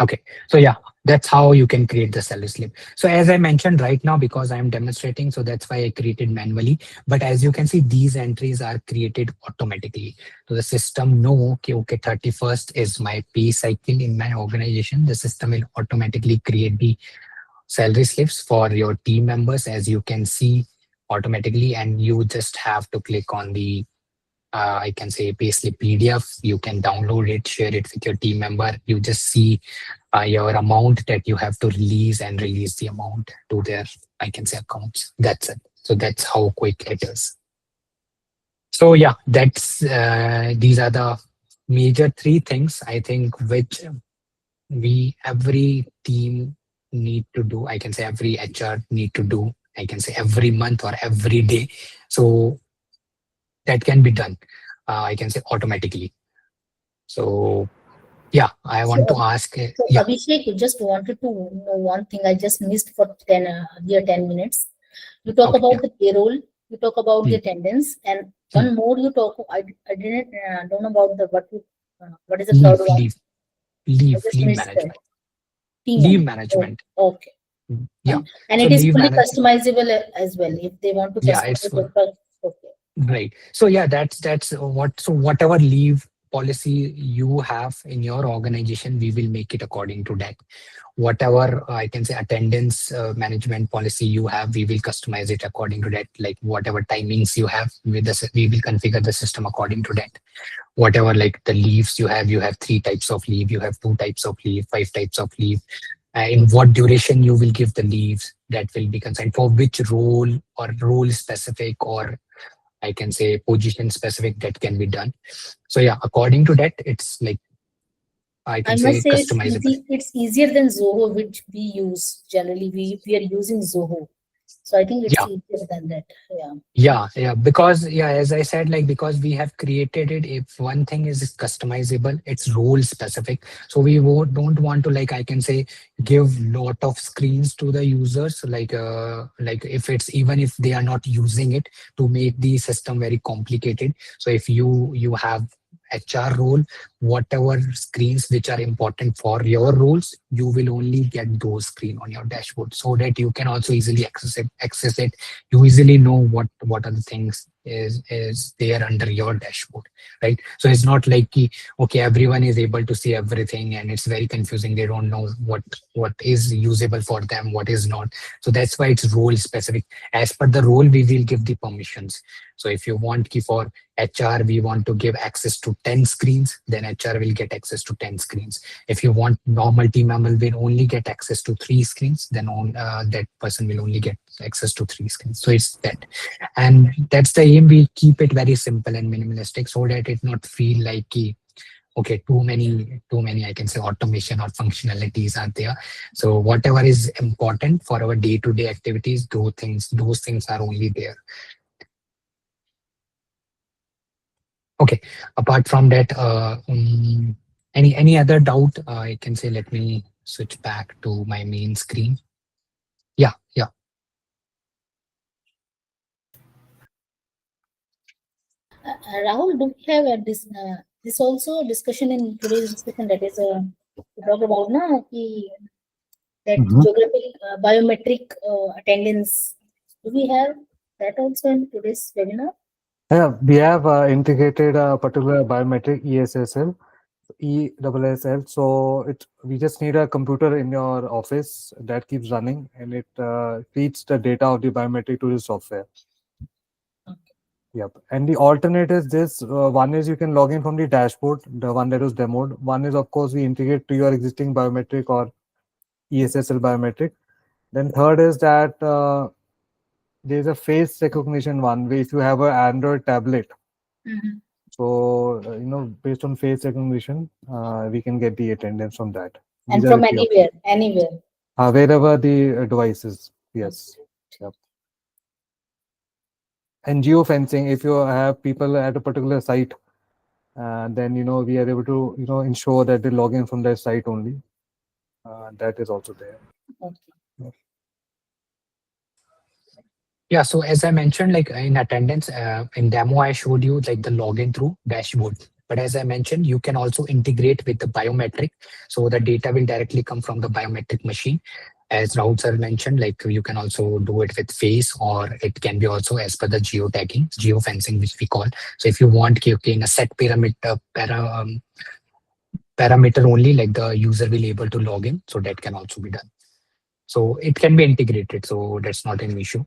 Okay, so yeah, that's how you can create the salary slip. So as I mentioned right now, because I'm demonstrating, so that's why I created manually. But as you can see, these entries are created automatically. So the system know, okay, 31st is my pay cycle in my organization. The system will automatically create the salary slips for your team members, as you can see automatically, and you just have to click on the I can say payslip PDF. You can download it, share it with your team member. You just see your amount that you have to release and release the amount to their, I can say, accounts. That's it. So that's how quick it is. So yeah, that's these are the major three things I think which we every team need to do. I can say every HR need to do. I can say every month or every day. So that can be done. I can say automatically. So yeah, I want to ask. So Yeah. Abhishek, you just wanted to know one thing I just missed for 10 earlier 10 minutes. You talk Okay, about yeah. the payroll, you talk about the Hmm. attendance, and Hmm. one more you talk. I didn't don't know about the what is the Leave, third one? leave, I just leave missed that. management. Team Leave member. Oh, management. okay. Yeah. Fine. And So it is leave fully management. customizable as well. If they want to Yeah, customize it's it, full. okay. Right. So yeah, that's what. So whatever leave policy you have in your organization, we will make it according to that. Whatever I can say attendance management policy you have, we will customize it according to that. Like whatever timings you have with the, we will configure the system according to that. Whatever like the leaves you have 3 types of leave, you have 2 types of leave, 5 types of leave. In what duration you will give the leaves, that will be concerned for which role or role specific, or I can say position specific, that can be done. So yeah, according to that, it's like I I can must say say it's customizable. easy. It's easier than Zoho, which we use generally. We are using Zoho, so I think it's Yeah. easier than that. Yeah. Yeah, because yeah, as I said, like because we have created it, if one thing is customizable, it's role specific. So we don't want to, like I can say, give lot of screens to the users, like if it's even if they are not using it, to make the system very complicated. So if you have HR role, whatever screens which are important for your roles, you will only get those screen on your dashboard, so that you can also easily access it. You easily know what are the things is there under your dashboard, right? So it's not like okay, everyone is able to see everything and it's very confusing. They don't know what is usable for them, what is not. So that's why it's role specific. As per the role, we will give the permissions. So if you want for HR, we want to give access to 10 screens, then HR will get access to 10 screens. If you want normal team member will only get access to 3 screens, then that person will only get access to 3 screens. So it's that. And that's the aim. We keep it very simple and minimalistic, so that it not feel like okay, too many I can say automation or functionalities are there. So whatever is important for our day-to-day activities, those things are only there. Okay. Apart from that, any other doubt? I can say, let me switch back to my main screen. Yeah, yeah. Rahul, do we have this also discussion in today's discussion, that is we talk about that Mhm. geographic biometric attendance. Do we have that also in today's webinar? Yeah, we have integrated a particular biometric ESSL, ESSL. So we just need a computer in your office that keeps running, and it feeds the data of the biometric to the software. Yep. And the alternate is this. One is you can log in from the dashboard, the one that was demoed. One is, of course, we integrate to your existing biometric or ESSL biometric. Then third is that there's a face recognition one, where if you have an Android tablet, Mhm. so based on face recognition, we can get the attendance from that. These And are the from three options. anywhere. Wherever the device is. Yes. Yep. And geofencing, if you have people at a particular site, then we are able to ensure that they log in from their site only. That is also there. Okay. Yeah, so as I mentioned, like in attendance, in demo, I showed you like the login through dashboard. But as I mentioned, you can also integrate with the biometric. So the data will directly come from the biometric machine. As Rahul sir mentioned, like you can also do it with face, or it can be also as per the geotagging, geofencing, which we call. So if you want okay, in a set parameter only, like the user will able to log in. So that can also be done. So it can be integrated. So that's not an issue.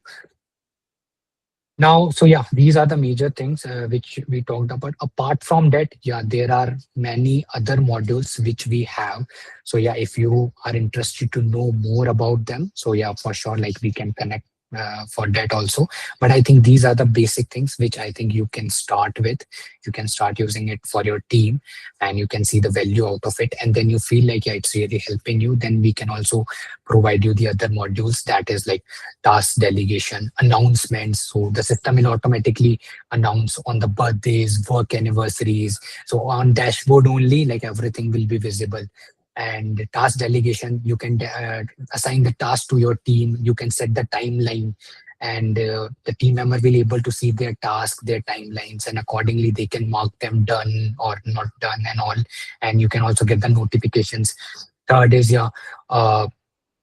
Now, so yeah, these are the major things which we talked about. Apart from that, yeah, there are many other modules which we have. So yeah, if you are interested to know more about them, so yeah, for sure, like we can connect for that also. But I think these are the basic things which I think you can start with. You can start using it for your team, and you can see the value out of it. And then you feel like, yeah, it's really helping you. Then we can also provide you the other modules, that is like task delegation, announcements. So the system will automatically announce on the birthdays, work anniversaries. So on dashboard only, like everything will be visible. And task delegation, you can assign the task to your team. You can set the timeline, and the team member will able to see their task, their timelines, and accordingly they can mark them done or not done and all. And you can also get the notifications. Third is your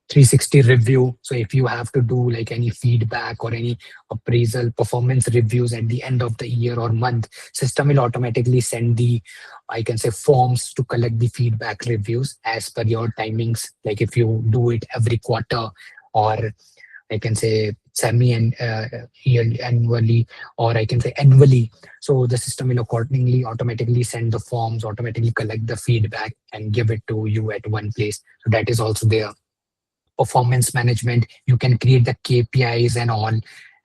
360 review. So if you have to do like any feedback or any appraisal performance reviews at the end of the year or month, system will automatically send the, I can say, forms to collect the feedback reviews as per your timings. Like if you do it every quarter, or I can say semi and yearly, annually, or I can say annually. So the system will accordingly automatically send the forms, automatically collect the feedback and give it to you at one place. So that is also there. Performance management, you can create the KPIs and all,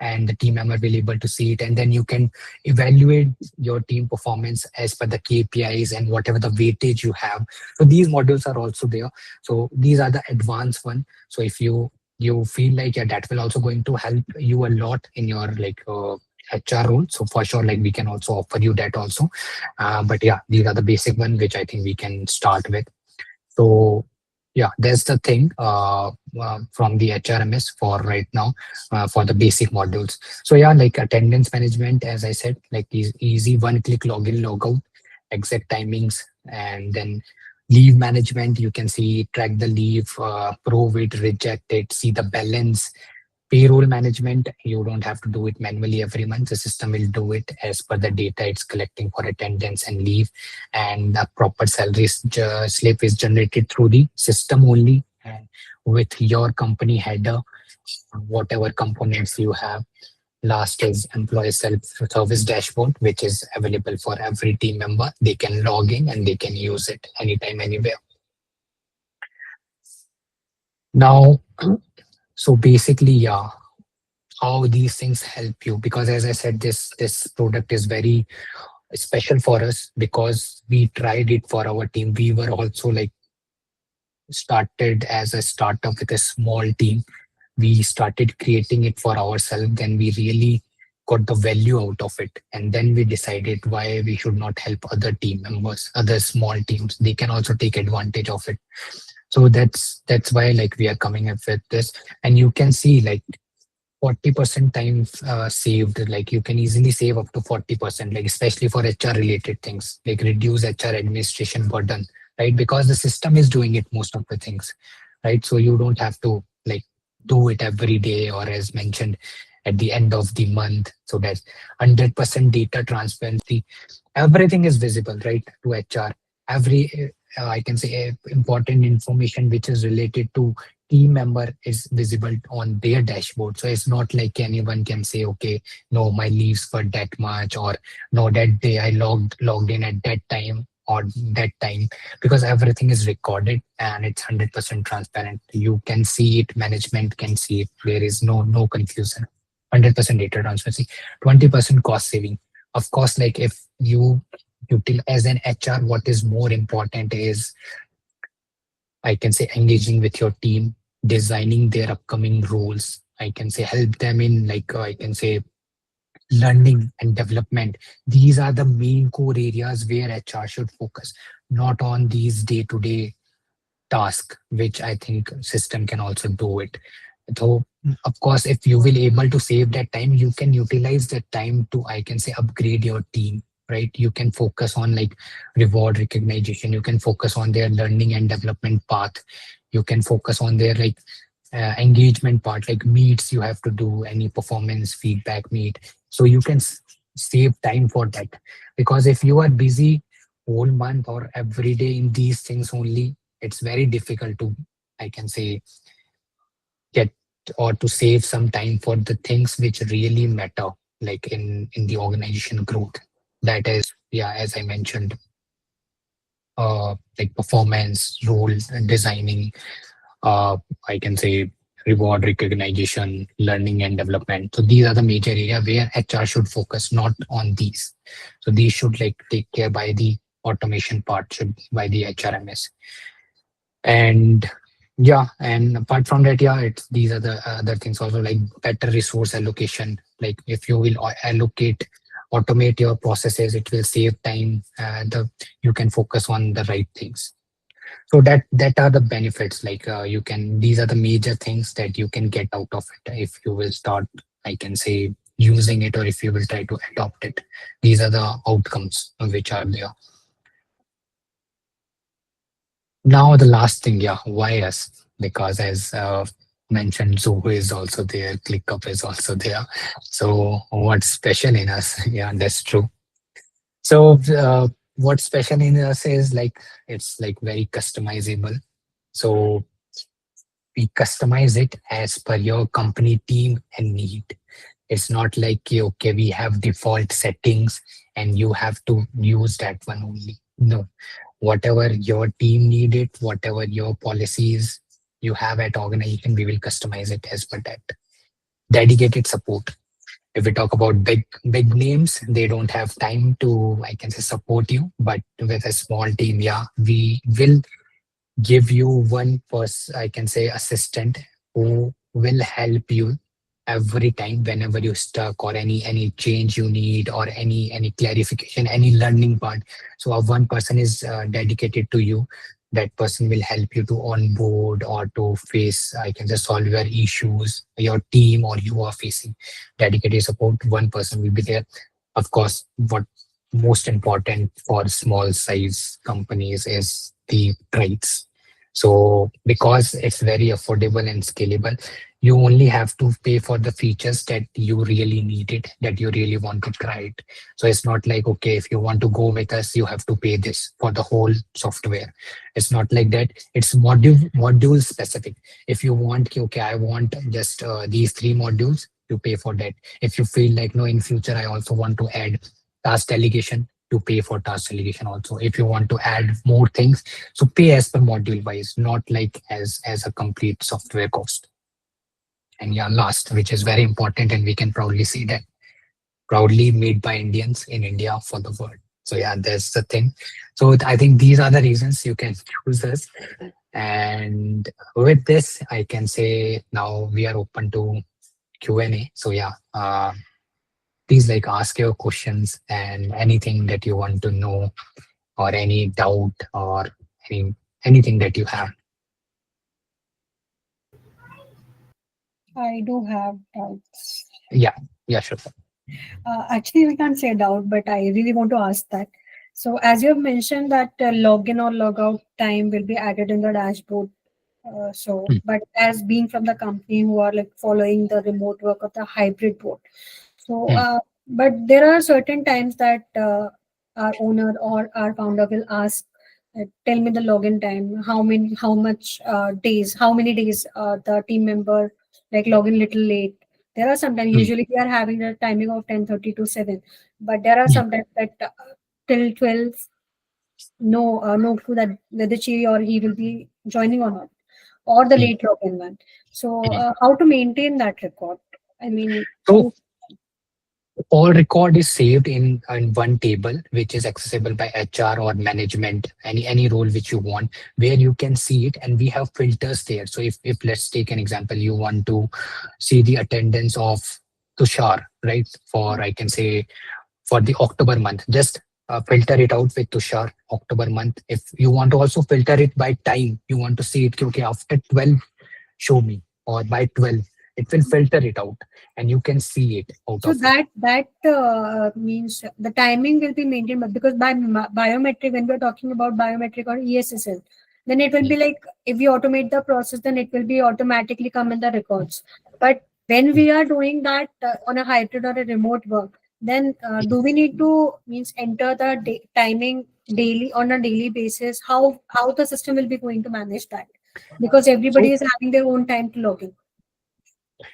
and the team member will be able to see it, and then you can evaluate your team performance as per the KPIs and whatever the weightage you have. So these modules are also there. So these are the advanced one. So if you feel like, yeah, that will also going to help you a lot in your like HR role, so for sure, like we can also offer you that also. But yeah, these are the basic one which I think we can start with. So yeah, that's the thing from the HRMS for right now, for the basic modules. So yeah, like attendance management, as I said, like easy one-click login, logout, exact timings, and then leave management. You can see, track the leave, approve it, reject it, see the balance. Payroll management, you don't have to do it manually every month. The system will do it as per the data it's collecting for attendance and leave. And the proper salary slip is generated through the system only, and with your company header, whatever components you have. Last is employee self-service dashboard, which is available for every team member. They can log in and they can use it anytime, anywhere. Now, so basically, yeah, how these things help you, because as I said, this product is very special for us because we tried it for our team. We were also like started as a startup with a small team. We started creating it for ourselves, then we really got the value out of it, and then we decided why we should not help other team members, other small teams. They can also take advantage of it. So that's why like we are coming up with this. And you can see like 40% time saved. Like you can easily save up to 40%, like especially for HR related things, like reduce HR administration burden, right? Because the system is doing it most of the things, right? So you don't have to like do it every day, or as mentioned at the end of the month. So that's 100% data transparency. Everything is visible, right, to HR. Every I can say important information which is related to team member is visible on their dashboard. So it's not like anyone can say, okay, no, my leaves were that much, or no, that day I logged in at that time or that time, because everything is recorded and it's 100% transparent. You can see it, management can see it. There is no confusion. 100% data transparency. 20% cost saving. Of course, like if you as an HR, what is more important is, I can say, engaging with your team, designing their upcoming roles. I can say help them in like I can say learning and development. These are the main core areas where HR should focus, not on these day-to-day tasks, which I think system can also do it. So of course, if you will able to save that time, you can utilize that time to, I can say, upgrade your team, right? You can focus on like reward recognition. You can focus on their learning and development path. You can focus on their like engagement part, like meets you have to do, any performance feedback meet. So you can save time for that. Because if you are busy whole month or every day in these things only, it's very difficult to, I can say, get or to save some time for the things which really matter, like in the organization growth. That is, yeah, as I mentioned, like performance, role designing, I can say reward recognition, learning and development. So these are the major area where HR should focus, not on these. So these should like take care by the automation part, should by the HRMS. And yeah, and apart from that, yeah, it's these are the other things also, like better resource allocation. Like if you will allocate, automate your processes, it will save time. The you can focus on the right things. So that are the benefits. Like you can, these are the major things that you can get out of it if you will start, I can say, using it, or if you will try to adopt it. These are the outcomes which are there. Now the last thing, yeah, why us? Because as mentioned, Zoho is also there, ClickUp is also there. So what's special in us? Yeah, that's true. So what's special in us is like it's like very customizable. So we customize it as per your company team and need. It's not like okay, we have default settings and you have to use that one only. No, whatever your team needed, whatever your policies you have at organization, we will customize it as per that. Dedicated support. If we talk about big names, they don't have time to, I can say, support you. But with a small team, yeah, we will give you one person, I can say, assistant who will help you every time whenever you're stuck, or any change you need, or any clarification, any learning part. So one person is dedicated to you. That person will help you to onboard or to face, I can just solve your issues, your team or you are facing. Dedicated support, one person will be there. Of course, what most important for small size companies is the price. So because it's very affordable and scalable, you only have to pay for the features that you really need it, that you really want to try it. So it's not like, okay, if you want to go with us, you have to pay this for the whole software. It's not like that. It's module specific. If you want, okay, I want just these 3 modules, you pay for that. If you feel like, no, in future, I also want to add task delegation, to pay for task delegation also. If you want to add more things, so pay as per module wise, not like as a complete software cost. And yeah, last, which is very important, and we can proudly say that proudly made by Indians in India for the world. So yeah, that's the thing. So I think these are the reasons you can choose us. And with this, I can say now we are open to Q&A. So yeah, please like ask your questions and anything that you want to know, or any doubt, or anything that you have. I do have doubts. Yeah, yeah, sure. Actually, we can't say doubt, but I really want to ask that. So, as you have mentioned that login or logout time will be added in the dashboard. Mm, But as being from the company who are like following the remote work or the hybrid work, so, mm, but there are certain times that our owner or our founder will ask, tell me the login time, how much days, how many days the team member like login little late. There are sometimes, mm, usually we are having a timing of 10:30 to 7, but there are mm, sometimes that till 12, no clue that whether she or he will be joining or not, or the mm, late login one. So, mm. how to maintain that record? I mean, So all record is saved in one table, which is accessible by HR or management, any role which you want, where you can see it, and we have filters there. So if let's take an example, you want to see the attendance of Tushar, right? For I can say for the October month, just filter it out with Tushar October month. If you want to also filter it by time, you want to see it, okay, after 12 show me, or by 12 it will filter it out and you can see it out so of it. that means the timing will be maintained, but because by biometric, when we're talking about biometric or ESSL, then it will be Mm, like if we automate the process, then it will be automatically come in the records. But when mm, we are doing that on a hybrid or a remote work, then do we need to means enter the timing daily on a daily basis? How the system will be going to manage that? Because everybody so is having their own time to log in.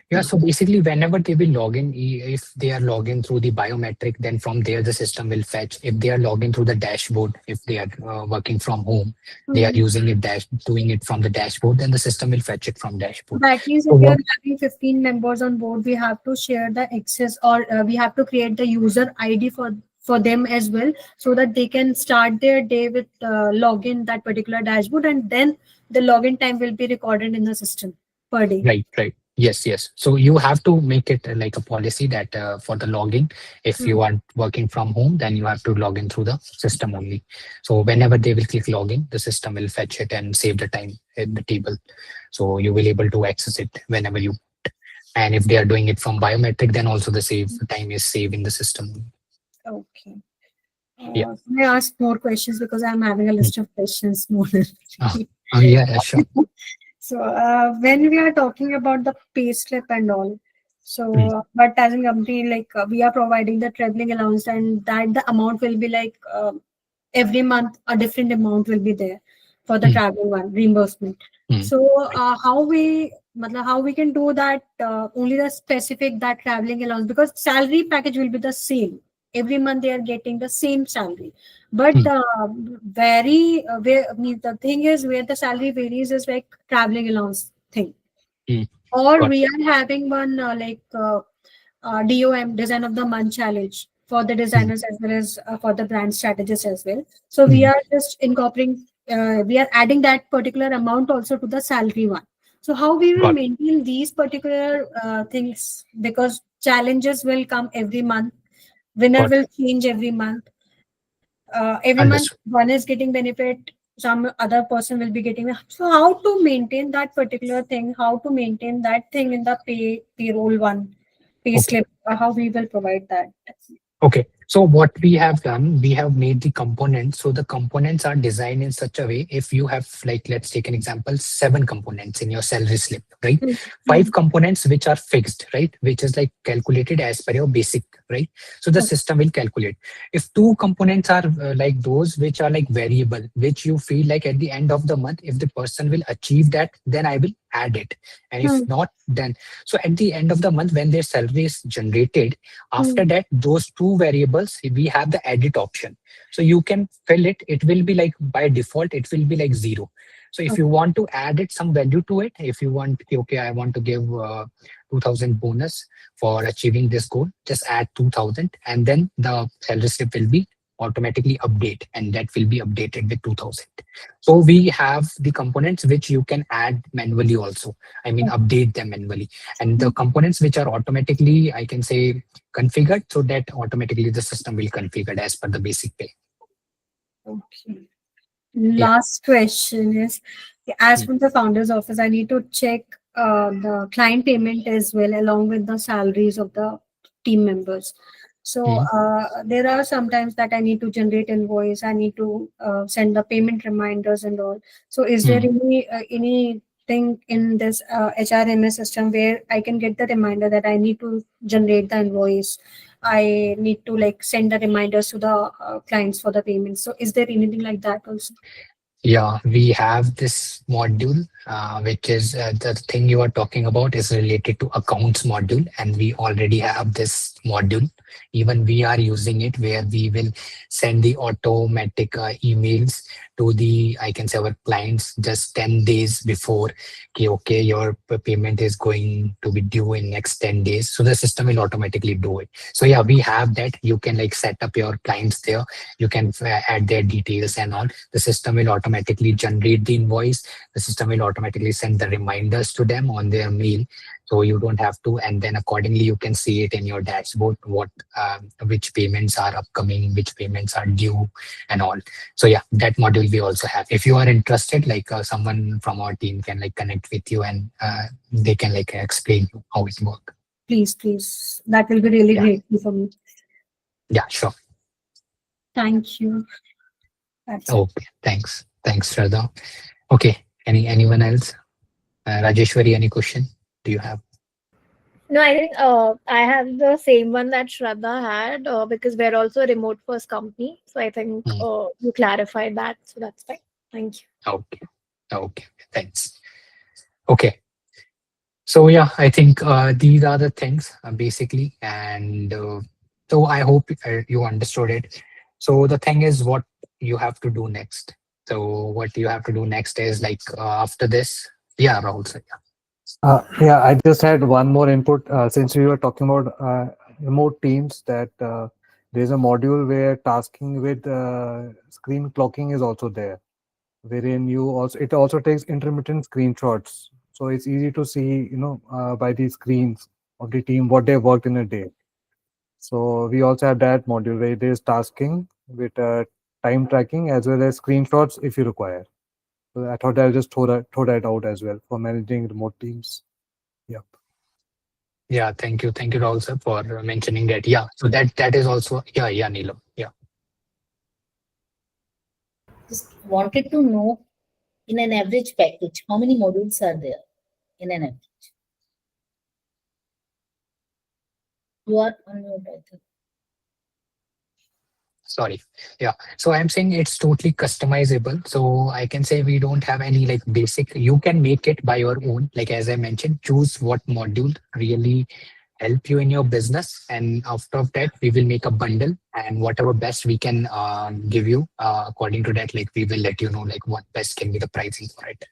yeah, so basically whenever they will log in, if they are logging through the biometric, then from there the system will fetch. If they are logging through the dashboard, if they are working from home, they are Hmm. using it doing it from the dashboard, then the system will fetch it from dashboard. That means So if we are what? having 15 members on board, we have to share the access, or we have to create the user ID for them as well, so that they can start their day with login that particular dashboard, and then the login time will be recorded in the system per day. Right, right. Yes, yes. So you have to make it like a policy that for the login, if Hmm. you are working from home, then you have to log in through the system only. So whenever they will click login, the system will fetch it and save the time in the table. So you will able to access it whenever you. And if they are doing it from biometric, then also the save time is saved in the system. Okay. Yeah. Can I ask more questions because I'm having a Mm. list of questions more than Oh, three. oh, yeah, yeah, sure. So when we are talking about the pay slip and all, Mm, so but as a company, like we are providing the traveling allowance, and that the amount will be like every month a different amount will be there for the mm, traveling one reimbursement. mm, So how we can do that, only the specific that traveling allowance, because salary package will be the same every month, they are getting the same salary, but mm, vary where I mean, the thing is where the salary varies is like traveling allowance thing, mm. or Got we are having one DOM, design of the month challenge for the it. Mm, designers as well as for the brand strategists as well. So we mm. are just incorporating, we are adding that particular amount also to the salary one. So how we will Got maintain these particular things, because challenges will come every month, winner got will change every month. Every month understood. one is getting benefit, some other person will be getting. So how to maintain that particular thing, how to maintain that thing in the payroll one, pay Okay. slip, how we will provide that. Okay, so what we have done, we have made the components. So the components are designed in such a way, if you have, like, let's take an example, 7 components in your salary slip, right? Hmm. Hmm. 5 components which are fixed, right? Which is like calculated as per your basic, right? So the Okay. system will calculate. If 2 components are like those which are like variable, which you feel like at the end of the month, if the person will achieve that, then I will add it. And if Hmm. not, then, so at the end of the month, when their salary is generated, Hmm. after that, those 2 variables, we have the edit option. So you can fill it. It will be like by default, it will be like 0. So if you Okay. want to add it some value to it, if you want, okay, I want to give 2000 bonus for achieving this goal, just add 2000, and then the salary slip will be automatically update, and that will be updated with 2000. So we have the components which you can add manually also. I mean, update them manually, and the components which are automatically, I can say, configured, so that automatically the system will configure as per the basic pay. Okay. Yeah. Last question is, as Mm, from the founder's office, I need to check the client payment as well, along with the salaries of the team members. So there are sometimes that I need to generate invoice, I need to send the payment reminders and all. So is there anything in this HRMS system where I can get the reminder that I need to generate the invoice? I need to like send the reminders to the clients for the payments. So is there anything like that also? Yeah, we have this module, which is the thing you are talking about is related to accounts module, and we already have this module. Even we are using it where we will send the automatic emails to the, I can say, our clients just 10 days before. Okay, your payment is going to be due in next 10 days. So the system will automatically do it. So yeah, we have that. You can like set up your clients there. You can add their details and all. The system will automatically generate the invoice. The system will automatically send the reminders to them on their mail. So you don't have to, and then accordingly you can see it in your dashboard what which payments are upcoming, which payments are due, and all. So yeah, that module we also have. If you are interested, like someone from our team can like connect with you, and they can like explain you how it works. Please, that will be really great for me. Yeah, sure. Thank you. That's it. Okay, thanks, Shraddha. Okay, anyone else? Rajeshwari, any question do you have? No, I think I have the same one that Shraddha had because we're also a remote first company. So I think you clarified that. So that's fine. Thank you. Okay, thanks. Okay. So yeah, I think these are the things basically, and so I hope you understood it. So the thing is, what you have to do next. So what you have to do next is like after this. Yeah, Rahul sir. Yeah, I just had one more input since we were talking about remote teams that there's a module where tasking with screen clocking is also there, wherein it also takes intermittent screenshots. So it's easy to see, by the screens of the team what they worked in a day. So we also have that module where there's tasking with time tracking as well as screenshots if you require. So I thought I'll just throw that out as well for managing remote teams. Yep. Yeah, thank you, Rahul sir, for mentioning that. Yeah, so that is also Neelam. Yeah. Just wanted to know, in an average package, how many modules are there in an average? You are on your method. Sorry. Yeah. So I'm saying it's totally customizable. So I can say we don't have any like basic, you can make it by your own. Like, as I mentioned, choose what module really help you in your business. And after that, we will make a bundle, and whatever best we can give you according to that, like we will let you know like what best can be the pricing for it.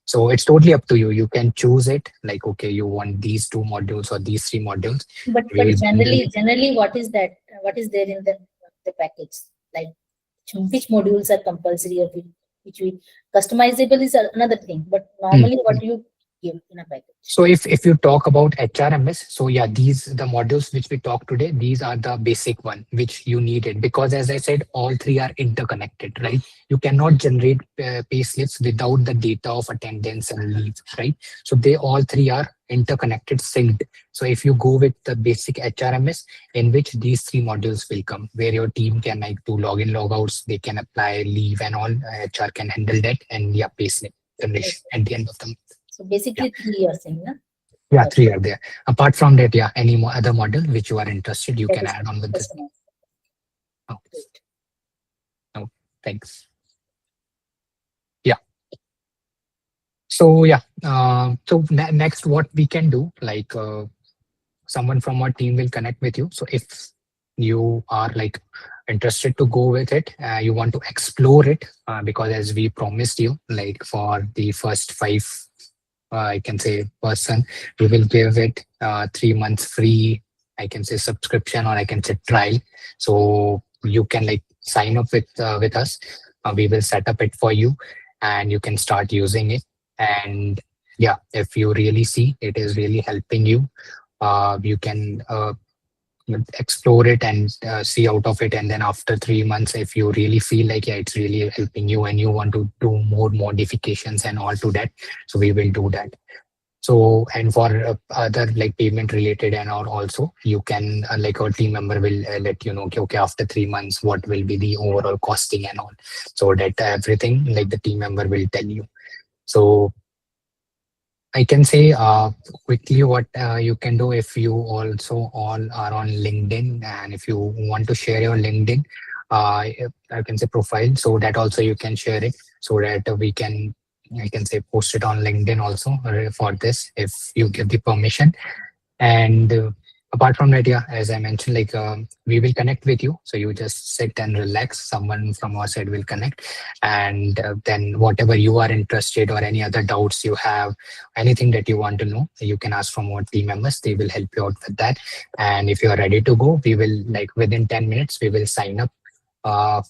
So it's totally up to you. You can choose it like, okay, you want these 2 modules or these 3 modules. But generally, what is that? What is there in the package? Like which modules are compulsory or which we customizable is another thing. But normally, what do you give in a package? So if you talk about HRMS, so yeah, the modules which we talk today, these are the basic one which you needed, because as I said, all 3 are interconnected, right? You cannot generate pay slips without the data of attendance and leave, right? So they all 3 are interconnected, synced. So if you go with the basic HRMS, in which these 3 modules will come, where your team can like do login, logouts, they can apply leave and all, HR can handle that, and yeah, pay slip generation at the end of the month. So basically 3 you are saying, no? Yeah, 3 are there. Apart from that, yeah, any other model which you are interested, you can add on with this. Oh. Oh, thanks. Yeah. So yeah, so next what we can do, like someone from our team will connect with you. So if you are like interested to go with it, you want to explore it, because as we promised you, like for the first 5 I can say person, we will give it 3 months free, I can say subscription, or I can say trial. So you can like sign up with us. We will set up it for you, and you can start using it. And yeah, if you really see it is really helping you, you can explore it and see out of it. And then after 3 months, if you really feel like yeah, it's really helping you and you want to do more modifications and all to that, so we will do that. So, and for other like payment related and all also, you can like our team member will let you know, okay, after 3 months, what will be the overall costing and all. So that everything like the team member will tell you. So I can say quickly what you can do if you also all are on LinkedIn, and if you want to share your LinkedIn, I can say profile, so that also you can share it, so that we can, I can say, post it on LinkedIn also for this if you give the permission. And apart from that, yeah, as I mentioned, like we will connect with you. So you just sit and relax. Someone from our side will connect. And then whatever you are interested or any other doubts you have, anything that you want to know, you can ask from our team members. They will help you out with that. And if you are ready to go, we will like within 10 minutes, we will sign up. I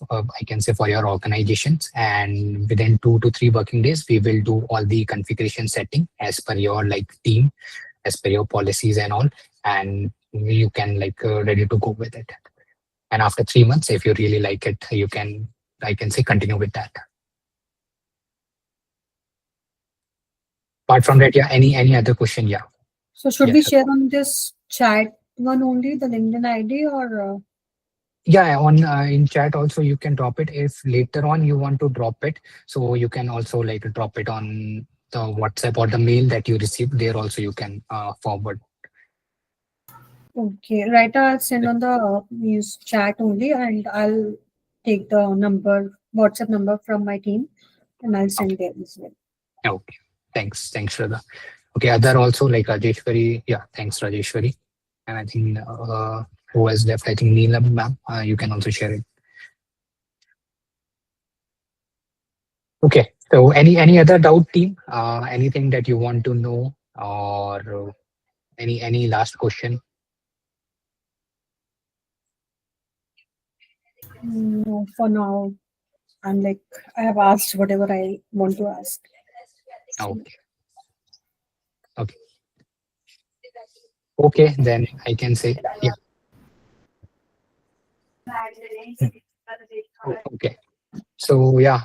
can say for your organizations, and within 2 to 3 working days, we will do all the configuration setting as per your like team, as per your policies and all, and you can like ready to go with it. And after 3 months, if you really like it, you can, I can say, continue with that. Apart from that, yeah, any other question? Yeah. So should Yeah. we share on this chat one only, the LinkedIn ID, or Yeah, on in chat also you can drop it. If later on you want to drop it, so you can also like drop it on the WhatsApp or the mail that you received. There also you can forward. okay? Right, I'll send on the news chat only, and I'll take the number, WhatsApp number from my team, and I'll send there as well. Okay. Thanks, Shraddha. Okay, other also like Rajeshwari. Yeah, thanks, Rajeshwari. And I think who has left? I think Neelam ma'am. You can also share it. Okay. So any other doubt, team? Anything that you want to know, or any last question? No, for now, I'm like, I have asked whatever I want to ask. So, Okay. Okay. Okay. Then I can say, yeah. Okay. So yeah,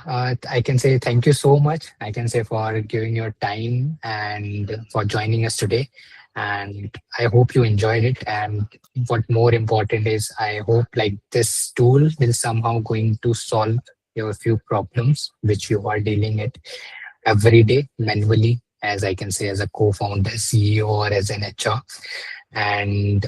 I can say thank you so much. I can say for giving your time and for joining us today. And I hope you enjoyed it. And what more important is, I hope like this tool will somehow going to solve your few problems which you are dealing it every day manually, as I can say, as a co-founder, CEO, or as an HR. And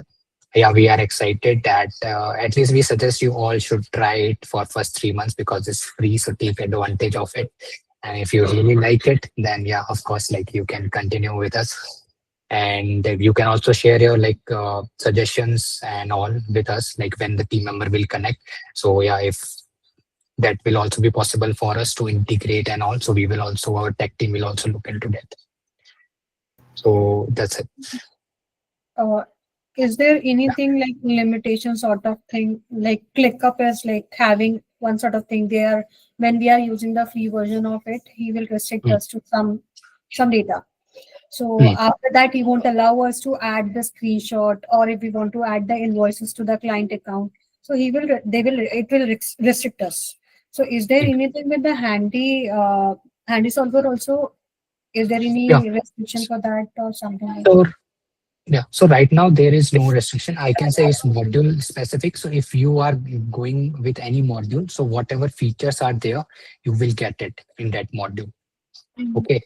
yeah, we are excited that at least we suggest you all should try it for first 3 months because it's free. So take advantage of it. And if you really like it, then yeah, of course, like you can continue with us. And you can also share your like suggestions and all with us, like when the team member will connect. So yeah, if that will also be possible for us to integrate, and also we will also, our tech team will also look into that. So that's it. uh, is there anything like limitation sort of thing? Like ClickUp is like having one sort of thing there. When we are using the free version of it, he will restrict Mm. us to some data. So Mm. after that, he won't allow us to add the screenshot, or if we want to add the invoices to the client account. So it will restrict us. So is there Mm. anything with the handy solver also? Is there Yeah. any restriction for that or something like So that? yeah, so right now there is no restriction. I can say it's module specific. So if you are going with any module, so whatever features are there, you will get it in that module. Mm. Okay.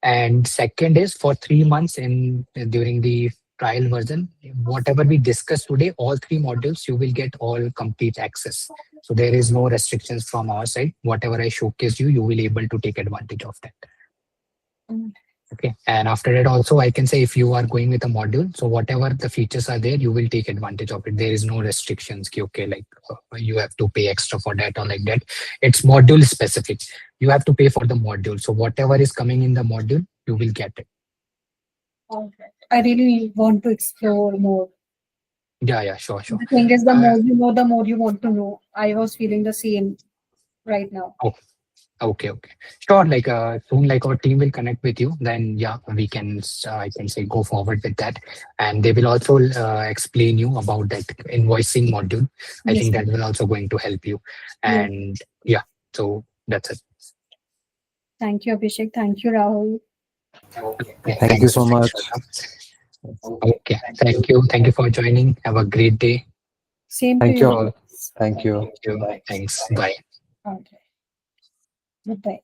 And second is for 3 months in during the trial version, whatever we discussed today, all 3 modules, you will get all complete access. So there is no restrictions from our side. Whatever I showcased you, you will able to take advantage of that. Mm. Okay. And after that also, I can say if you are going with a module, so whatever the features are there, you will take advantage of it. There is no restrictions. Okay, like you have to pay extra for that or like that. It's module specific. You have to pay for the module. So whatever is coming in the module, you will get it. All right. I really want to explore more. Yeah, sure. The thing is, the Uh, more you know, the more you want to know. I was feeling the same right now. okay. Sure. Like soon, like our team will connect with you. Then yeah, we can. I can say go forward with that, and they will also explain you about that invoicing module. I Yes. think that will also going to help you. Yes. And yeah, so that's it. Thank you, Abhishek. Thank you, Rahul. Thank you so much. Okay, thank you for joining. Have a great day. Same Thank to you you. all. Thank you. Thanks. Bye. Okay. Goodbye.